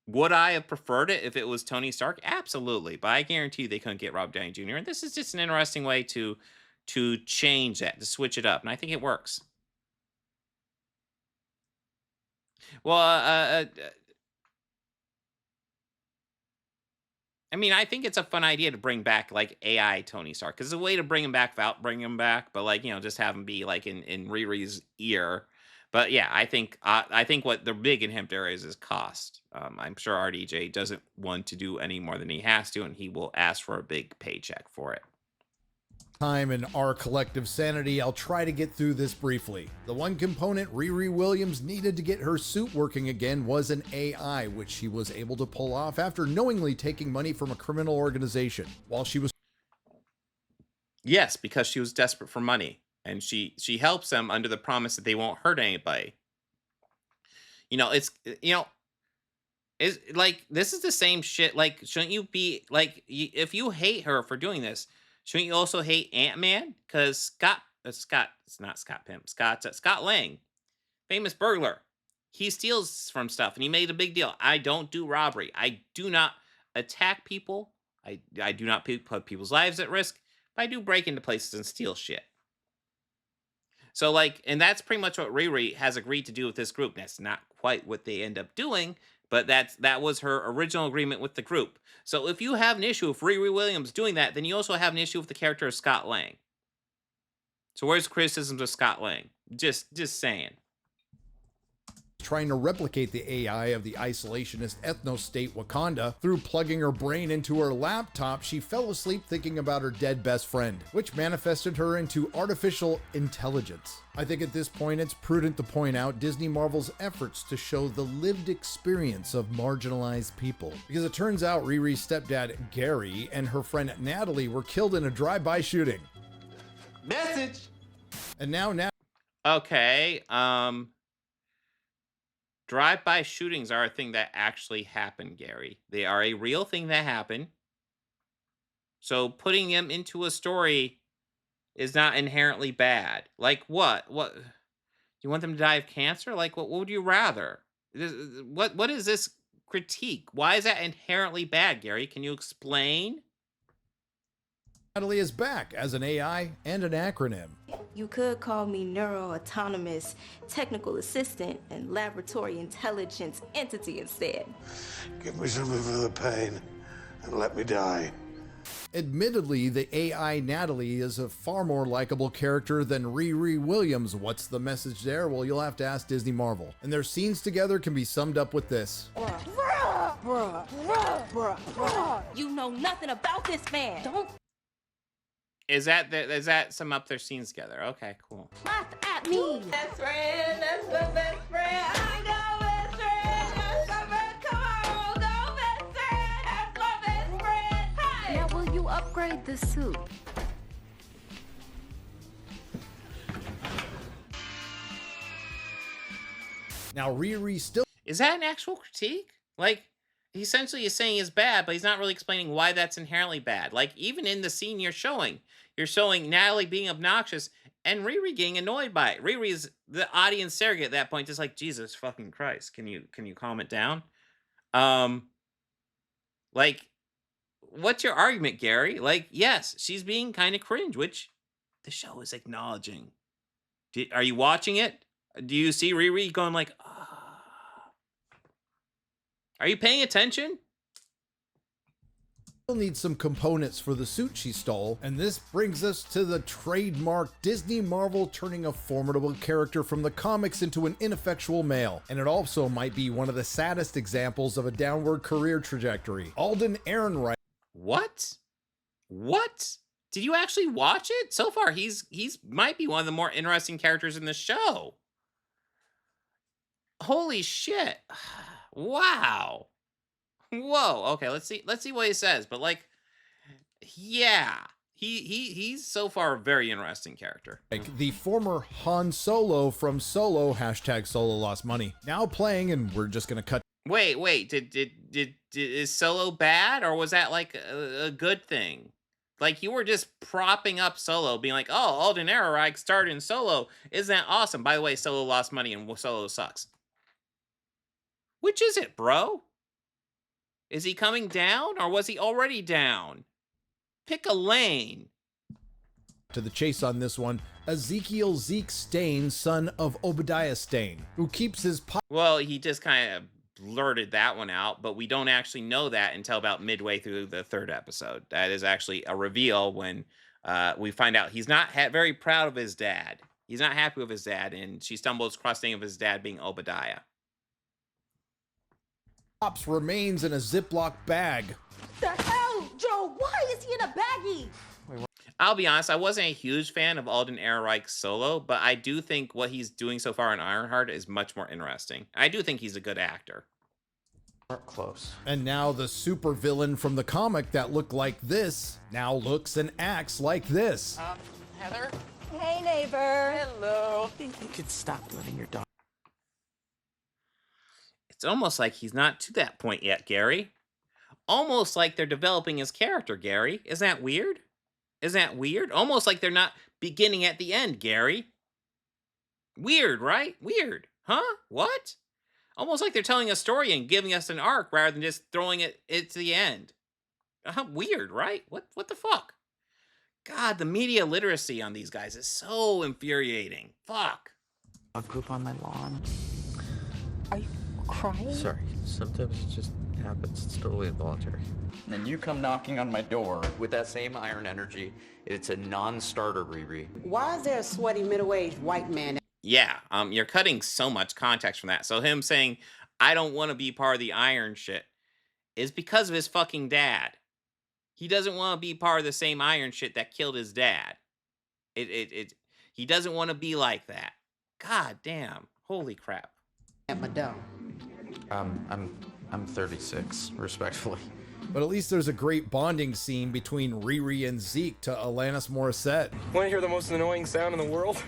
Would I have preferred it if it was Tony Stark? Absolutely. But I guarantee you they couldn't get Rob Downey Jr. And this is just an interesting way to change that, to switch it up. And I think it works. Well, I mean, I think it's a fun idea to bring back like AI Tony Stark because it's a way to bring him back without bringing him back, but like, you know, just have him be like in Riri's ear. But yeah, I think what the big inhibitor is cost. I'm sure RDJ doesn't want to do any more than he has to, and he will ask for a big paycheck for it. Time in our collective sanity, I'll try to get through this briefly. The one component Riri Williams needed to get her suit working again was an AI, which she was able to pull off after knowingly taking money from a criminal organization while she was... Yes, because she was desperate for money. And she helps them under the promise that they won't hurt anybody. You know, it's like, this is the same shit. Like, shouldn't you be, like, if you hate her for doing this, shouldn't you also hate Ant-Man? Because Scott Lang, famous burglar, he steals from stuff, and he made a big deal. I don't do robbery. I do not attack people. I do not put people's lives at risk. But I do break into places and steal shit. So, like, and that's pretty much what Riri has agreed to do with this group. That's not quite what they end up doing, but that was her original agreement with the group. So if you have an issue with Riri Williams doing that, then you also have an issue with the character of Scott Lang. So where's the criticisms of Scott Lang? Just saying. Trying to replicate the AI of the isolationist ethno-state Wakanda. Through plugging her brain into her laptop, she fell asleep thinking about her dead best friend, which manifested her into artificial intelligence. I think at this point it's prudent to point out Disney Marvel's efforts to show the lived experience of marginalized people, because it turns out Riri's stepdad Gary and her friend Natalie were killed in a drive-by shooting. Message! And now okay, drive-by shootings are a thing that actually happen, Gary. They are a real thing that happen. So putting them into a story is not inherently bad. Like what? What? You want them to die of cancer? Like what would you rather? What is this critique? Why is that inherently bad, Gary? Can you explain? Natalie is back as an AI and an acronym. You could call me Neuro-Autonomous Technical Assistant and Laboratory Intelligence Entity instead. Give me something for the pain and let me die. Admittedly, the AI Natalie is a far more likable character than Riri Williams. What's the message there? Well, you'll have to ask Disney Marvel. And their scenes together can be summed up with this. You know nothing about this man. Don't Is that sum up their scenes together? Okay, cool. laugh at me. Best friend, that's my best friend. I go best friend, that's my best. Come on, go best friend, that's my best friend. Hey. Now will you upgrade the suit? Now Riri still... Is that an actual critique? Like, he essentially is saying it's bad, but he's not really explaining why that's inherently bad. Like, even in the scene you're showing Natalie being obnoxious, and Riri getting annoyed by it. Riri's the audience surrogate at that point, just like, Jesus fucking Christ, can you calm it down? Like, what's your argument, Gary? Like, yes, she's being kind of cringe, which the show is acknowledging. Are you watching it? Do you see Riri going like, ah? Are you paying attention? We'll need some components for the suit she stole, and this brings us to the trademark Disney Marvel turning a formidable character from the comics into an ineffectual male. And it also might be one of the saddest examples of a downward career trajectory. Alden Ehrenreich. What? What? Did you actually watch it? So far, he's might be one of the more interesting characters in the show. Holy shit. Wow. Whoa. Okay, let's see what he says. But like, yeah. He's so far a very interesting character. Like the former Han Solo from Solo, hashtag Solo lost money. Now playing, and we're just gonna cut. Wait, is Solo bad, or was that like a good thing? Like, you were just propping up Solo, being like, oh, Alden Ehrenreich starred in Solo. Isn't that awesome? By the way, Solo lost money and Solo sucks. Which is it, bro? Is he coming down, or was he already down? Pick a lane. To the chase on this one, Ezekiel Zeke Stain, son of Obadiah Stain, who keeps his... Well, he just kind of blurted that one out, but we don't actually know that until about midway through the third episode. That is actually a reveal when we find out he's not very proud of his dad. He's not happy with his dad, and she stumbles across the name of his dad being Obadiah. Pops remains in a Ziploc bag. The hell, Joe? Why is he in a baggie? I'll be honest, I wasn't a huge fan of Alden Ehrenreich's Solo, but I do think what he's doing so far in Ironheart is much more interesting. I do think he's a good actor. Close. And now the supervillain from the comic that looked like this now looks and acts like this. Heather? Hey, neighbor. Hello. I think you could stop letting your dog. It's almost like he's not to that point yet, Gary. Almost like they're developing his character, Gary. Isn't that weird? Isn't that weird? Almost like they're not beginning at the end, Gary. Weird, right? Weird. Huh? What? Almost like they're telling a story and giving us an arc rather than just throwing it to the end. Weird, right? What the fuck? God, the media literacy on these guys is so infuriating. Fuck. Dog poop on my lawn. Are you crying? Sorry, sometimes it just happens. It's totally involuntary. And you come knocking on my door with that same iron energy. It's a non-starter, Riri. Why is there a sweaty middle-aged white man? Yeah, you're cutting so much context from that. So him saying, I don't want to be part of the iron shit is because of his fucking dad. He doesn't want to be part of the same iron shit that killed his dad. He doesn't want to be like that. God damn. Holy crap. Madame. I'm 36, respectfully. But at least there's a great bonding scene between Riri and Zeke to Alanis Morissette. Want to hear the most annoying sound in the world?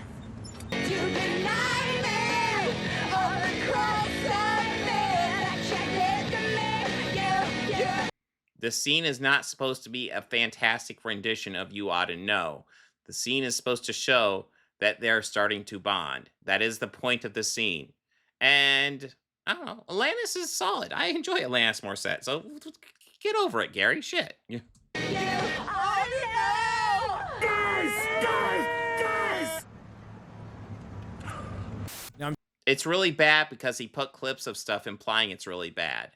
The scene is not supposed to be a fantastic rendition of You Ought to Know. The scene is supposed to show that they're starting to bond. That is the point of the scene. And I don't know, Alanis is solid. I enjoy Alanis Morissette, so get over it, Gary. Shit. Yeah. Guys! Now, it's really bad because he put clips of stuff implying it's really bad.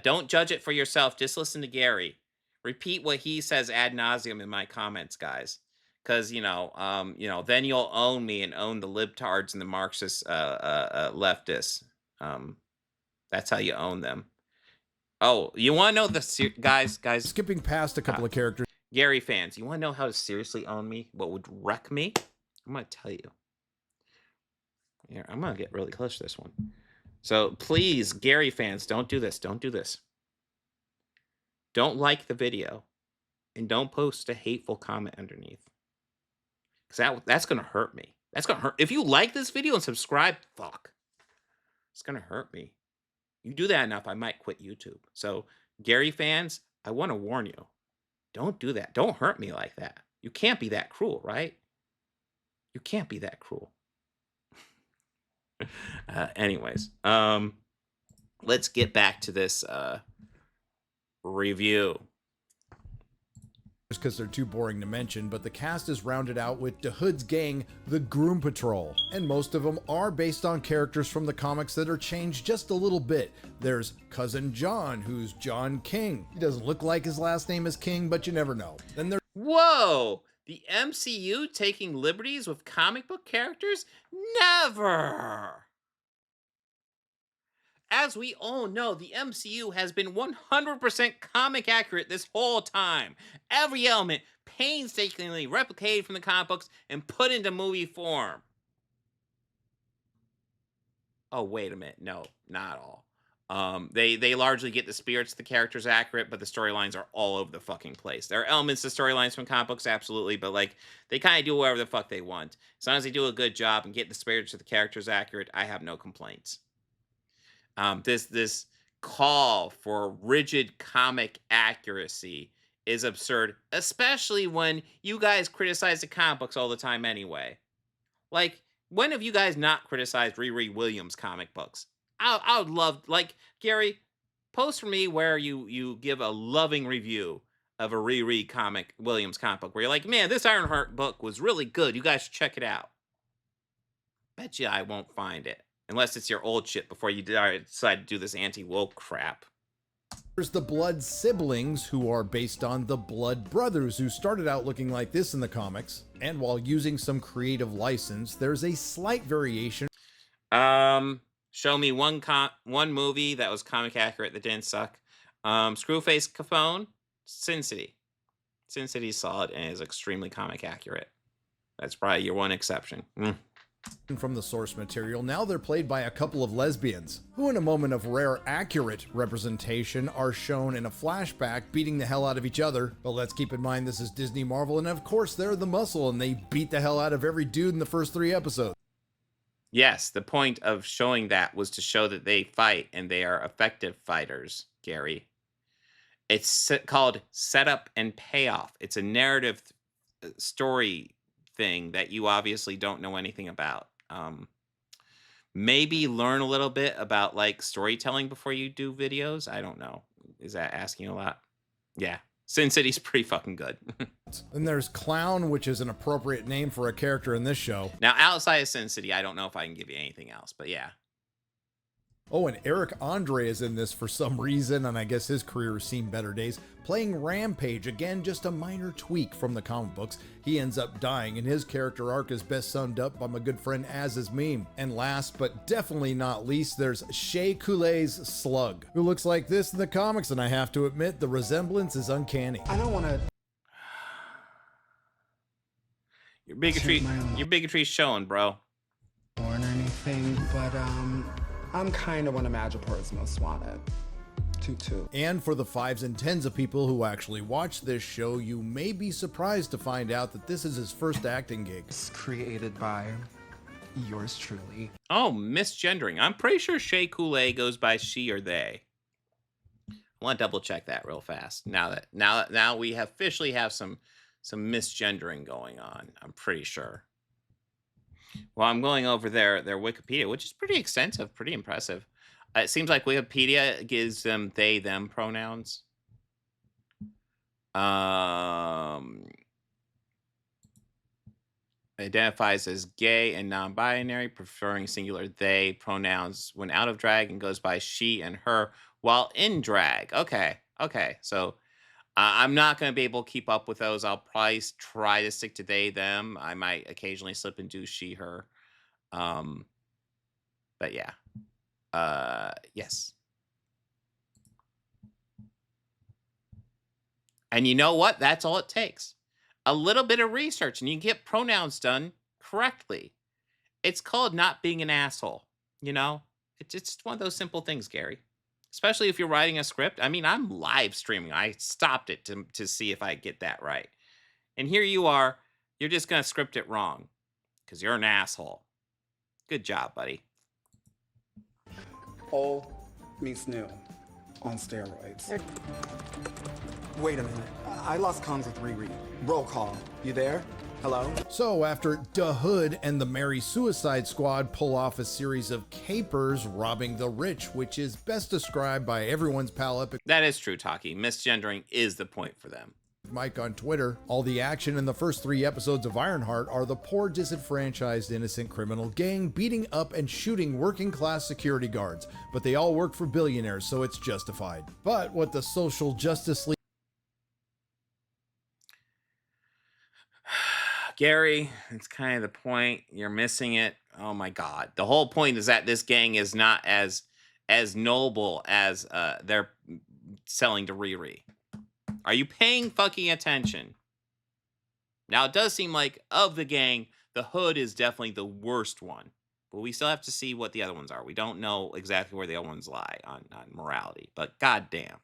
Don't judge it for yourself. Just listen to Gary. Repeat what he says ad nauseum in my comments, guys. Because, then you'll own me and own the libtards and the Marxist leftists. That's how you own them. Oh, you want to know the... Guys. Skipping past a couple of characters. Gary fans, you want to know how to seriously own me? What would wreck me? I'm going to tell you. Here, I'm going to get really close to this one. So, please, Gary fans, don't do this. Don't do this. Don't like the video. And don't post a hateful comment underneath. Because that's going to hurt me. That's going to hurt. If you like this video and subscribe, fuck. It's going to hurt me. You do that enough, I might quit YouTube. So, Gary fans, I want to warn you. Don't do that. Don't hurt me like that. You can't be that cruel, right? You can't be that cruel. Anyways, let's get back to this review. Just because they're too boring to mention, but the cast is rounded out with DeHood's gang, the Groom Patrol, and most of them are based on characters from the comics that are changed just a little bit. There's Cousin John, who's John King. He doesn't look like his last name is King, but you never know. Then there's Whoa! The MCU taking liberties with comic book characters? Never! As we all know, the MCU has been 100% comic accurate this whole time. Every element painstakingly replicated from the comic books and put into movie form. Oh, wait a minute. No, not all. They largely get the spirits of the characters accurate, but the storylines are all over the fucking place. There are elements to storylines from comic books, absolutely, but like they kind of do whatever the fuck they want. As long as they do a good job and get the spirits of the characters accurate, I have no complaints. This call for rigid comic accuracy is absurd, especially when you guys criticize the comic books all the time anyway. Like, when have you guys not criticized Riri Williams comic books? I would love, like, Gary, post for me where you give a loving review of a Riri Williams comic book where you're like, man, this Ironheart book was really good. You guys should check it out. Bet you I won't find it. Unless it's your old shit before you decide to do this anti-woke crap. There's the Blood siblings, who are based on the Blood brothers, who started out looking like this in the comics. And while using some creative license, there's a slight variation. Show me one movie that was comic accurate that didn't suck. Screwface Capone, Sin City. Sin City's solid and is extremely comic accurate. That's probably your one exception. From the source material, now they're played by a couple of lesbians, who in a moment of rare accurate representation are shown in a flashback beating the hell out of each other. But let's keep in mind this is Disney Marvel, and of course they're the muscle, and they beat the hell out of every dude in the first 3 episodes. Yes, the point of showing that was to show that they fight, and they are effective fighters, Gary. It's called setup and payoff. It's a narrative story thing that you obviously don't know anything about. Maybe learn a little bit about like storytelling before you do videos. I don't know. Is that asking a lot? Yeah. Sin City's pretty fucking good. Then there's Clown, which is an appropriate name for a character in this show. Now, outside of Sin City, I don't know if I can give you anything else, but yeah. Oh, and Eric Andre is in this for some reason, and I guess his career has seen better days, playing Rampage. Again, just a minor tweak from the comic books. He ends up dying, and his character arc is best summed up by my good friend Az's meme. And last, but definitely not least, there's Shea Coulee's Slug, who looks like this in the comics, and I have to admit, the resemblance is uncanny. I don't want to... Your bigotry's showing, bro. ...or anything, but, I'm kind of one of Madripoor's most wanted. Tutu. And for the 5s and 10s of people who actually watch this show, you may be surprised to find out that this is his first acting gig. It's created by yours truly. Oh, misgendering. I'm pretty sure Shea Coulee goes by she or they. I want to double check that real fast. Now we officially have some misgendering going on. I'm pretty sure. Well, I'm going over their Wikipedia, which is pretty extensive, pretty impressive. It seems like Wikipedia gives them they, them pronouns. Identifies as gay and non-binary, preferring singular they pronouns when out of drag, and goes by she and her while in drag. Okay. So I'm not going to be able to keep up with those. I'll probably try to stick to they, them. I might occasionally slip and do she, her. But yeah. Yes. And you know what? That's all it takes. A little bit of research and you get pronouns done correctly. It's called not being an asshole. You know? It's just one of those simple things, Gary. Especially if you're writing a script. I mean, I'm live streaming. I stopped it to see if I get that right. And here you are. You're just going to script it wrong. Because you're an asshole. Good job, buddy. Old meets new on steroids. Wait a minute. I lost comms with Riri. Roll call. You there? Hello? So after Da Hood and the Merry Suicide Squad pull off a series of capers robbing the rich, which is best described by everyone's pal Epic That is true, Taki. Misgendering is the point for them. Mike on Twitter, all the action in the first 3 episodes of Ironheart are the poor, disenfranchised, innocent criminal gang beating up and shooting working class security guards, but they all work for billionaires, so it's justified. But what the social justice league Gary, it's kind of the point. You're missing it. Oh my God. The whole point is that this gang is not as noble as they're selling to Riri. Are you paying fucking attention? Now, it does seem like of the gang, the Hood is definitely the worst one. But we still have to see what the other ones are. We don't know exactly where the other ones lie on morality. But goddamn.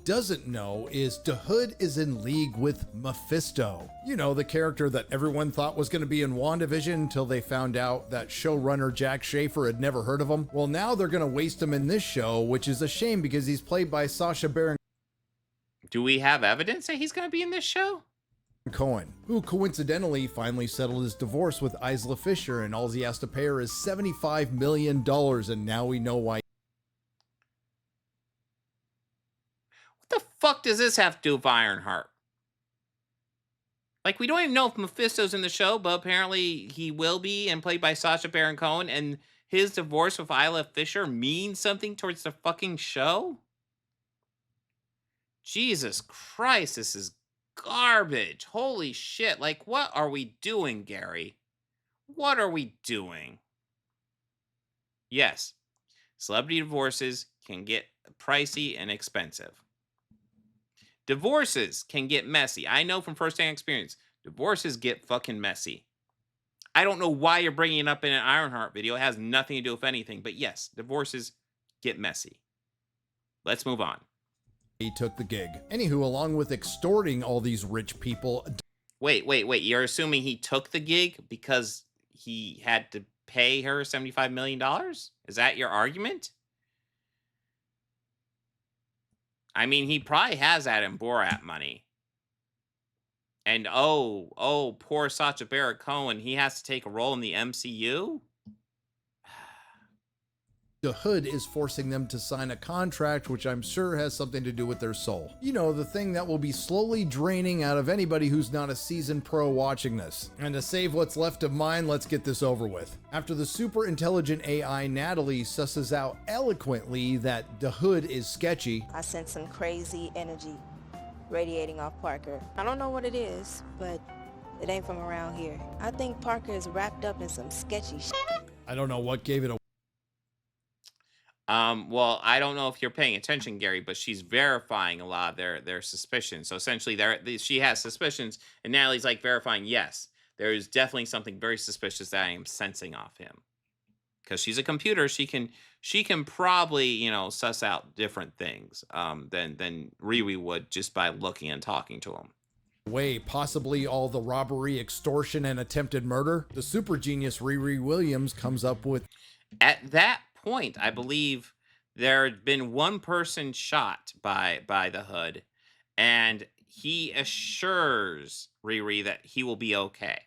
doesn't know is Da Hood is in league with Mephisto. You know, the character that everyone thought was going to be in WandaVision until they found out that showrunner Jack Schaefer had never heard of him. Well, now they're going to waste him in this show, which is a shame because he's played by Sacha Baron Do we have evidence that he's going to be in this show? Cohen, who coincidentally finally settled his divorce with Isla Fisher, and all he has to pay her is $75 million, and now we know why. What the fuck does this have to do with Ironheart? Like, we don't even know if Mephisto's in the show, but apparently he will be, and played by Sacha Baron Cohen, and his divorce with Isla Fisher means something towards the fucking show? Jesus Christ, this is garbage. Holy shit. Like, what are we doing, Gary? What are we doing? Yes, celebrity divorces can get pricey and expensive. Divorces can get messy. I know from firsthand experience, divorces get fucking messy. I don't know why you're bringing it up in an Ironheart video. It has nothing to do with anything. But yes, divorces get messy. Let's move on. He took the gig. Anywho, along with extorting all these rich people. Wait. You're assuming he took the gig because he had to pay her $75 million? Is that your argument? I mean, he probably has that in Borat money. And oh, poor Sacha Baron Cohen, he has to take a role in the MCU? The Hood is forcing them to sign a contract, which I'm sure has something to do with their soul. You know, the thing that will be slowly draining out of anybody who's not a seasoned pro watching this. And to save what's left of mine, let's get this over with. After the super intelligent AI Natalie susses out eloquently that the Hood is sketchy, I sense some crazy energy radiating off Parker. I don't know what it is, but it ain't from around here. I think Parker is wrapped up in some sketchy shit. I don't know what gave it away. Well, I don't know if you're paying attention, Gary, but she's verifying a lot of their suspicions. So essentially, she has suspicions, and Natalie's like verifying, yes, there is definitely something very suspicious that I am sensing off him. Because she's a computer, she can probably, you know, suss out different things than Riri would just by looking and talking to him. Possibly all the robbery, extortion, and attempted murder. The super genius Riri Williams comes up with. At that point, I believe there had been one person shot by the Hood, and he assures Riri that he will be okay.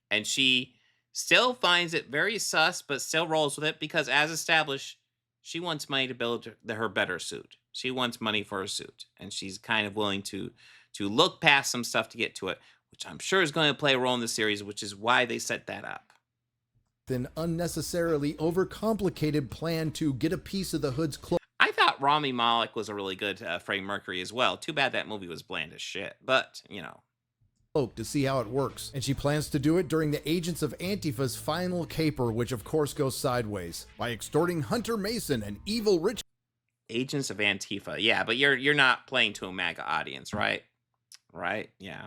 And she still finds it very sus, but still rolls with it because, as established, she wants money to build her better suit. She wants money for her suit, and she's kind of willing to look past some stuff to get to it, which I'm sure is going to play a role in the series, which is why they set that up. An unnecessarily overcomplicated plan to get a piece of the Hood's cloak. I thought Rami Malek was a really good Freddie Mercury as well. Too bad that movie was bland as shit, but, you know. To see how it works, and she plans to do it during the Agents of Antifa's final caper, which of course goes sideways, by extorting Hunter Mason, an evil rich Agents of Antifa. Yeah, but you're not playing to a MAGA audience, right? Right? Yeah.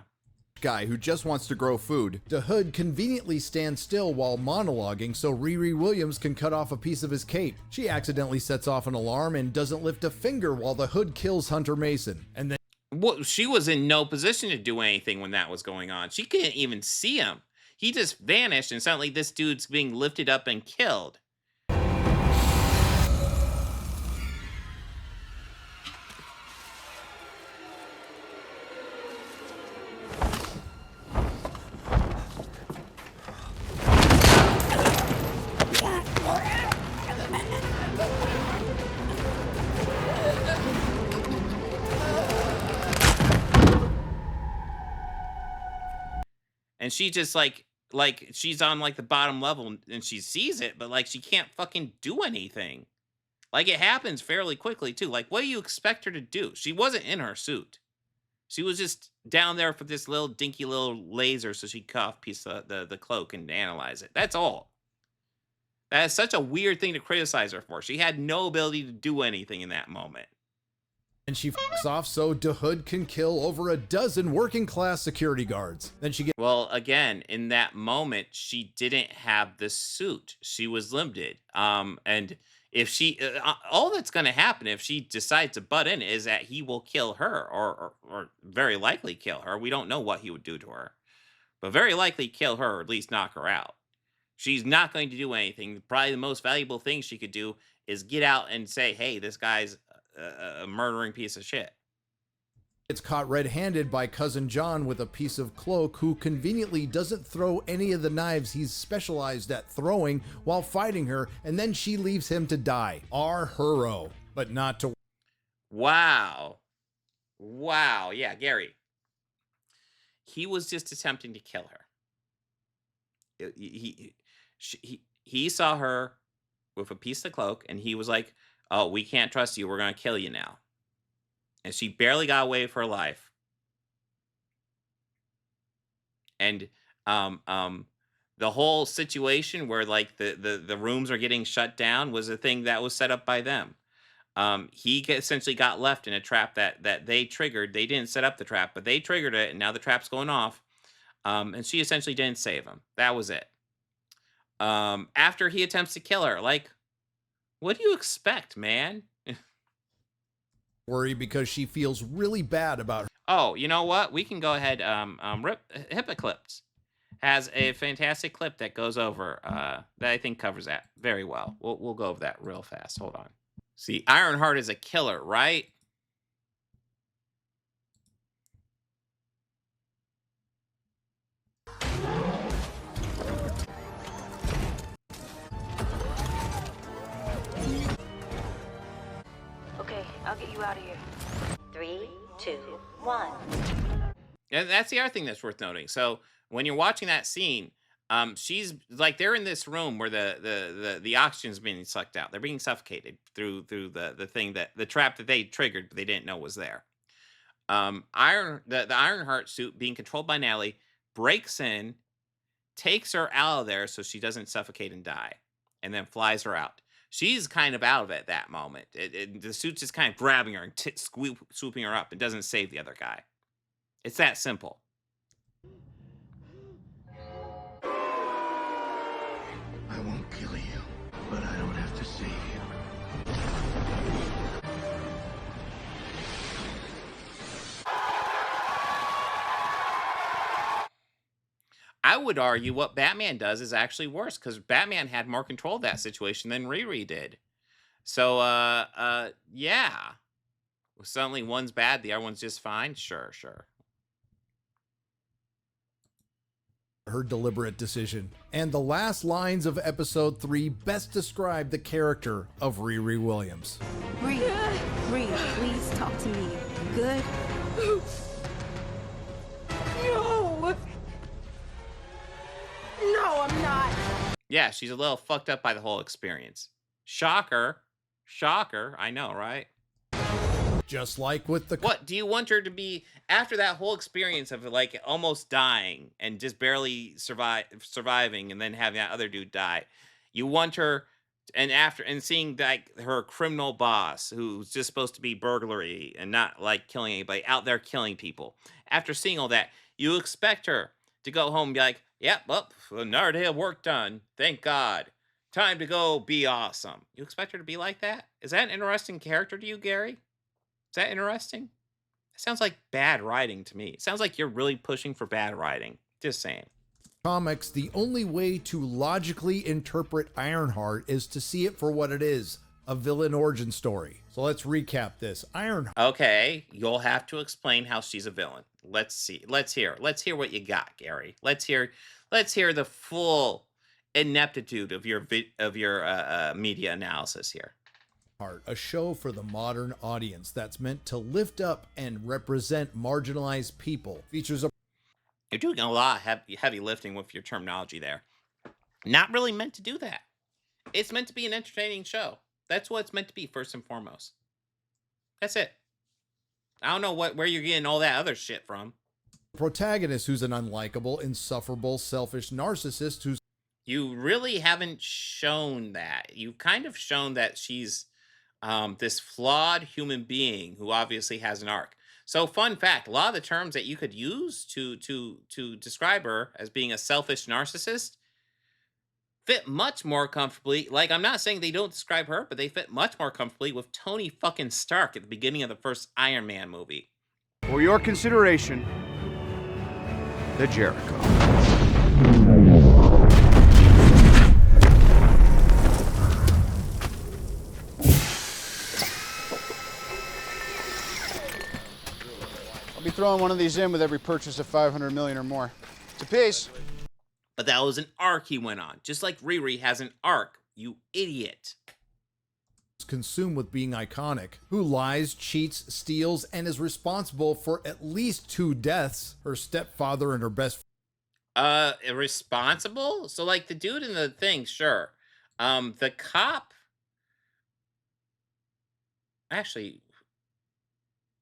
Guy who just wants to grow food. The Hood conveniently stands still while monologuing so Riri Williams can cut off a piece of his cape. She accidentally sets off an alarm and doesn't lift a finger while the Hood kills Hunter Mason. And then she was in no position to do anything when that was going on. She couldn't even see him. He just vanished, and suddenly this dude's being lifted up and killed. And she just like she's on like the bottom level and she sees it, but like she can't fucking do anything. Like it happens fairly quickly too. Like what do you expect her to do? She wasn't in her suit. She was just down there for this little dinky little laser so she could cut off a piece of the cloak and analyze it. That's all. That is such a weird thing to criticize her for. She had no ability to do anything in that moment. And she fucks off so DeHood can kill over a dozen working class security guards. Then she gets... Well, again, in that moment, she didn't have the suit. She was limited. And if she... all that's going to happen if she decides to butt in is that he will kill her or very likely kill her. We don't know what he would do to her. But very likely kill her or at least knock her out. She's not going to do anything. Probably the most valuable thing she could do is get out and say, hey, this guy's a murdering piece of shit. Gets caught red-handed by Cousin John with a piece of cloak, who conveniently doesn't throw any of the knives he's specialized at throwing while fighting her, and then she leaves him to die. Our hero, but not to... Wow. Wow. Yeah, Gary. He was just attempting to kill her. He saw her with a piece of cloak, and he was like, oh, we can't trust you. We're going to kill you now. And she barely got away with her life. And the whole situation where like the rooms are getting shut down was a thing that was set up by them. He essentially got left in a trap that they triggered. They didn't set up the trap, but they triggered it, and now the trap's going off. And she essentially didn't save him. That was it. After he attempts to kill her, like, what do you expect, man? Worry because she feels really bad about her. Oh, you know what? We can go ahead. Hypoclips has a fantastic clip that goes over that I think covers that very well. We'll go over that real fast. Hold on. See, Ironheart is a killer, right? Okay, I'll get you out of here. 3, 2, 1. And that's the other thing that's worth noting. So when you're watching that scene, she's like, they're in this room where the oxygen's being sucked out. They're being suffocated through the thing that the trap that they triggered, but they didn't know was there. The Ironheart suit being controlled by Natalie breaks in, takes her out of there so she doesn't suffocate and die, and then flies her out. She's kind of out of it at that moment. The suit's just kind of grabbing her and swooping her up and doesn't save the other guy. It's that simple. I won't kill you, but I don't have to see you. I would argue what Batman does is actually worse, because Batman had more control of that situation than Riri did. So, yeah. Suddenly one's bad, the other one's just fine? Sure. Her deliberate decision. And the last lines of episode 3 best describe the character of Riri Williams. Riri, please talk to me. Good? No, I'm not. Yeah, she's a little fucked up by the whole experience. Shocker. I know, right? Just like with the... What, do you want her to be, after that whole experience of like almost dying and just barely surviving and then having that other dude die, you want her, and seeing like her criminal boss who's just supposed to be burglary and not like killing anybody, out there killing people. After seeing all that, you expect her to go home and be like, yep, well, another day of work done. Thank God. Time to go be awesome. You expect her to be like that? Is that an interesting character to you, Gary? Is that interesting? It sounds like bad writing to me. It sounds like you're really pushing for bad writing. Just saying. Comics, the only way to logically interpret Ironheart is to see it for what it is, a villain origin story. So let's recap this. Ironheart. Okay, you'll have to explain how she's a villain. Let's see. Let's hear what you got, Gary. Let's hear the full ineptitude of your media analysis here. A show for the modern audience that's meant to lift up and represent marginalized people. Features a... You're doing a lot of heavy lifting with your terminology there. Not really meant to do that. It's meant to be an entertaining show. That's what it's meant to be, first and foremost. That's it. I don't know where you're getting all that other shit from. Protagonist who's an unlikable, insufferable, selfish narcissist who's... You really haven't shown that. You've kind of shown that she's this flawed human being who obviously has an arc. So, fun fact, a lot of the terms that you could use to describe her as being a selfish narcissist fit much more comfortably. Like, I'm not saying they don't describe her, but they fit much more comfortably with Tony fucking Stark at the beginning of the first Iron Man movie. For your consideration, the Jericho. I'll be throwing one of these in with every purchase of 500 million or more. It's a piece. But that was an arc he went on. Just like Riri has an arc, you idiot. Consumed with being iconic, who lies, cheats, steals, and is responsible for at least 2 deaths. Her stepfather and her best... Responsible? So, like, the dude in the thing, sure. The cop... Actually,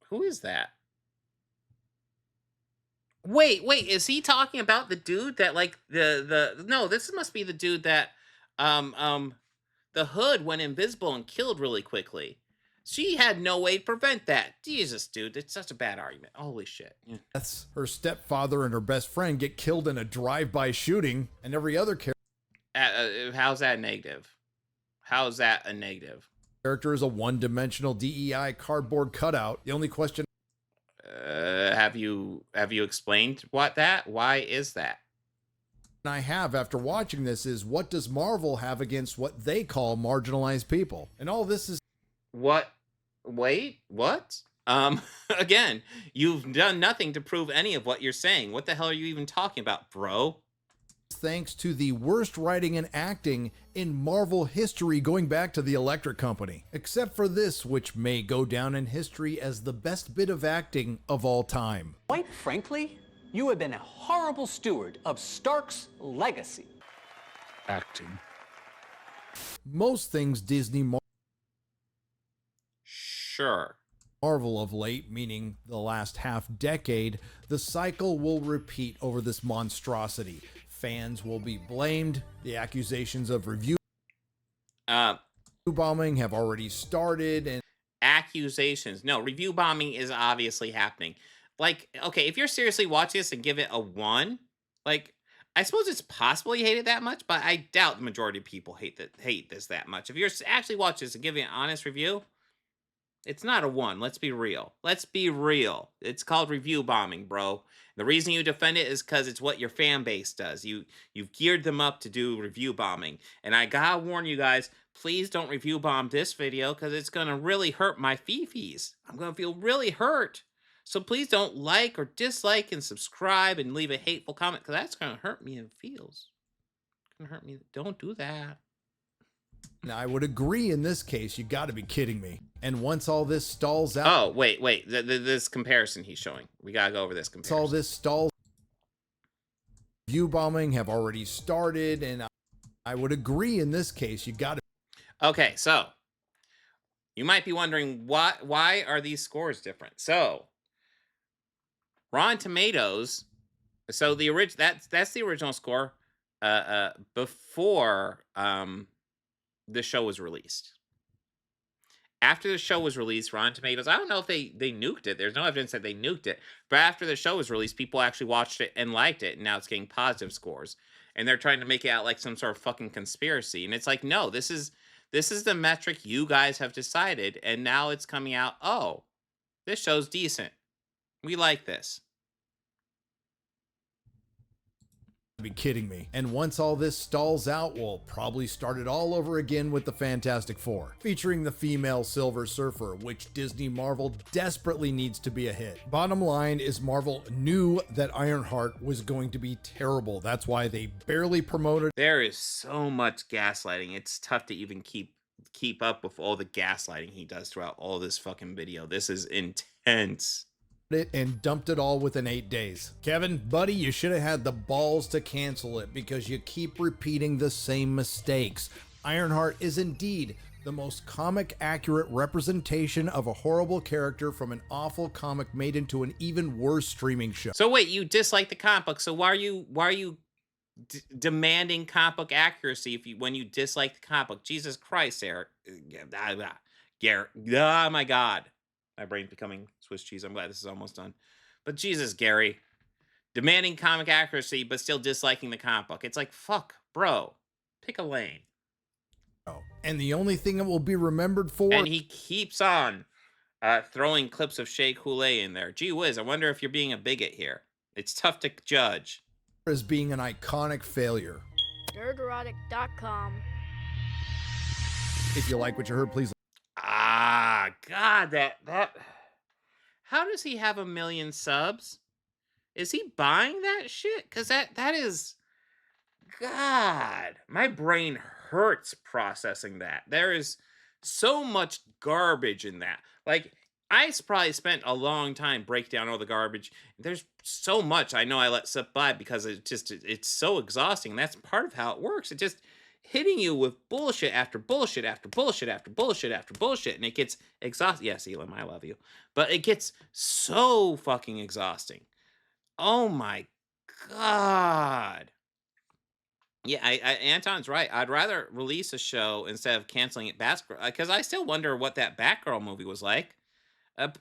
who is that? Wait, is he talking about the dude that, like, no, this must be the dude that, the Hood went invisible and killed really quickly. She had no way to prevent that. Jesus, dude, it's such a bad argument. Holy shit. Yeah. That's her stepfather and her best friend get killed in a drive-by shooting, and every other how's that negative? How's that a negative? Character is a one-dimensional DEI cardboard cutout. The only question... Have you explained why is that? I have after watching this is, what does Marvel have against what they call marginalized people? And all this is... What? Wait, what? Again, you've done nothing to prove any of what you're saying. What the hell are you even talking about, bro? Thanks to the worst writing and acting in Marvel history going back to the Electric Company. Except for this, which may go down in history as the best bit of acting of all time. Quite frankly, you have been a horrible steward of Stark's legacy. Acting. Most things Disney Sure. Marvel of late, meaning the last half decade, the cycle will repeat over this monstrosity. Fans will be blamed. The accusations of review bombing have already started, and accusations. No, review bombing is obviously happening. Like, okay, if you're seriously watching this and give it a 1, like, I suppose it's possible you hate it that much, but I doubt the majority of people hate this that much. If you're actually watching this and giving an honest review, it's not a 1. Let's be real. Let's be real. It's called review bombing, bro. The reason you defend it is because it's what your fan base does. You've geared them up to do review bombing. And I gotta warn you guys, please don't review bomb this video because it's gonna really hurt my fifis. I'm gonna feel really hurt. So please don't like or dislike and subscribe and leave a hateful comment because that's gonna hurt me in feels. It's gonna hurt me. Don't do that. Now, I would agree in this case, you got to be kidding me. And once all this stalls out... Oh, wait. This comparison he's showing. We got to go over this comparison. All this stalls... View bombing have already started, and I would agree in this case, you got to... Okay, so you might be wondering, why are these scores different? So, Rotten Tomatoes... So, that's the original score before... the show was released. After the show was released, Rotten Tomatoes, I don't know if they nuked it. There's no evidence that they nuked it. But after the show was released, people actually watched it and liked it. And now it's getting positive scores. And they're trying to make it out like some sort of fucking conspiracy. And it's like, no, this is the metric you guys have decided. And now it's coming out, oh, this show's decent. We like this. Be kidding me. And once all this stalls out, we'll probably start it all over again with the Fantastic Four, featuring the female Silver Surfer, which Disney Marvel desperately needs to be a hit. Bottom line is Marvel knew that Ironheart was going to be terrible. That's why they barely promoted. There is so much gaslighting. It's tough to even keep up with all the gaslighting he does throughout all this fucking video. This is intense. it and dumped it all within 8 days. Kevin, buddy, you should have had the balls to cancel it because you keep repeating the same mistakes. Ironheart is indeed the most comic accurate representation of a horrible character from an awful comic made into an even worse streaming show. So wait, you dislike the comic book, so why are you demanding comic book accuracy when you dislike the comic book? Jesus Christ, Eric. Garrett. Oh my God. My brain's becoming Swiss cheese. I'm glad this is almost done. But Jesus, Gary. Demanding comic accuracy, but still disliking the comic book. It's like, fuck, bro. Pick a lane. And the only thing it will be remembered for... And he keeps on throwing clips of Shea Coulee in there. Gee whiz, I wonder if you're being a bigot here. It's tough to judge. ...as being an iconic failure. Nerdrotic.com. If you like what you heard, please... God, that... How does he have 1 million subs? Is he buying that shit? Because that is... God, my brain hurts processing that. There is so much garbage in that. Like, I probably spent a long time breaking down all the garbage. There's so much I know I let slip by because it's so exhausting. That's part of how it works. It just hitting you with bullshit after bullshit after bullshit after bullshit after bullshit, and it gets exhausting. Yes, Elam, I love you. But it gets so fucking exhausting. Oh my God. Yeah, Anton's right. I'd rather release a show instead of canceling it, because I still wonder what that Batgirl movie was like.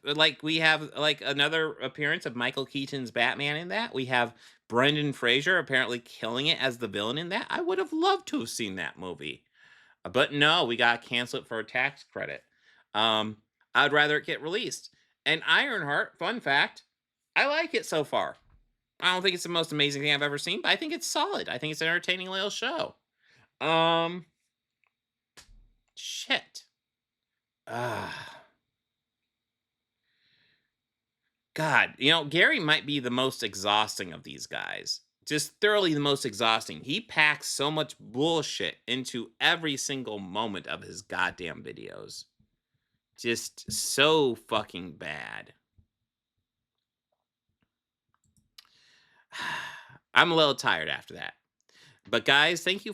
Like, we have like another appearance of Michael Keaton's Batman in that. We have Brendan Fraser apparently killing it as the villain in that. I would have loved to have seen that movie, but no, we got to cancel it for a tax credit. I'd rather it get released. And Ironheart, fun fact, I like it so far. I don't think it's the most amazing thing I've ever seen, but I think it's solid. I think it's an entertaining little show. Shit. God, Gary might be the most exhausting of these guys. Just thoroughly the most exhausting. He packs so much bullshit into every single moment of his goddamn videos. Just so fucking bad. I'm a little tired after that. But guys, thank you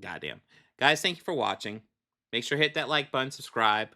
goddamn. Guys, thank you for watching. Make sure to hit that like button, subscribe.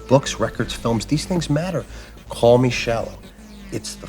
Books, records, films, these things matter. Call me shallow. It's the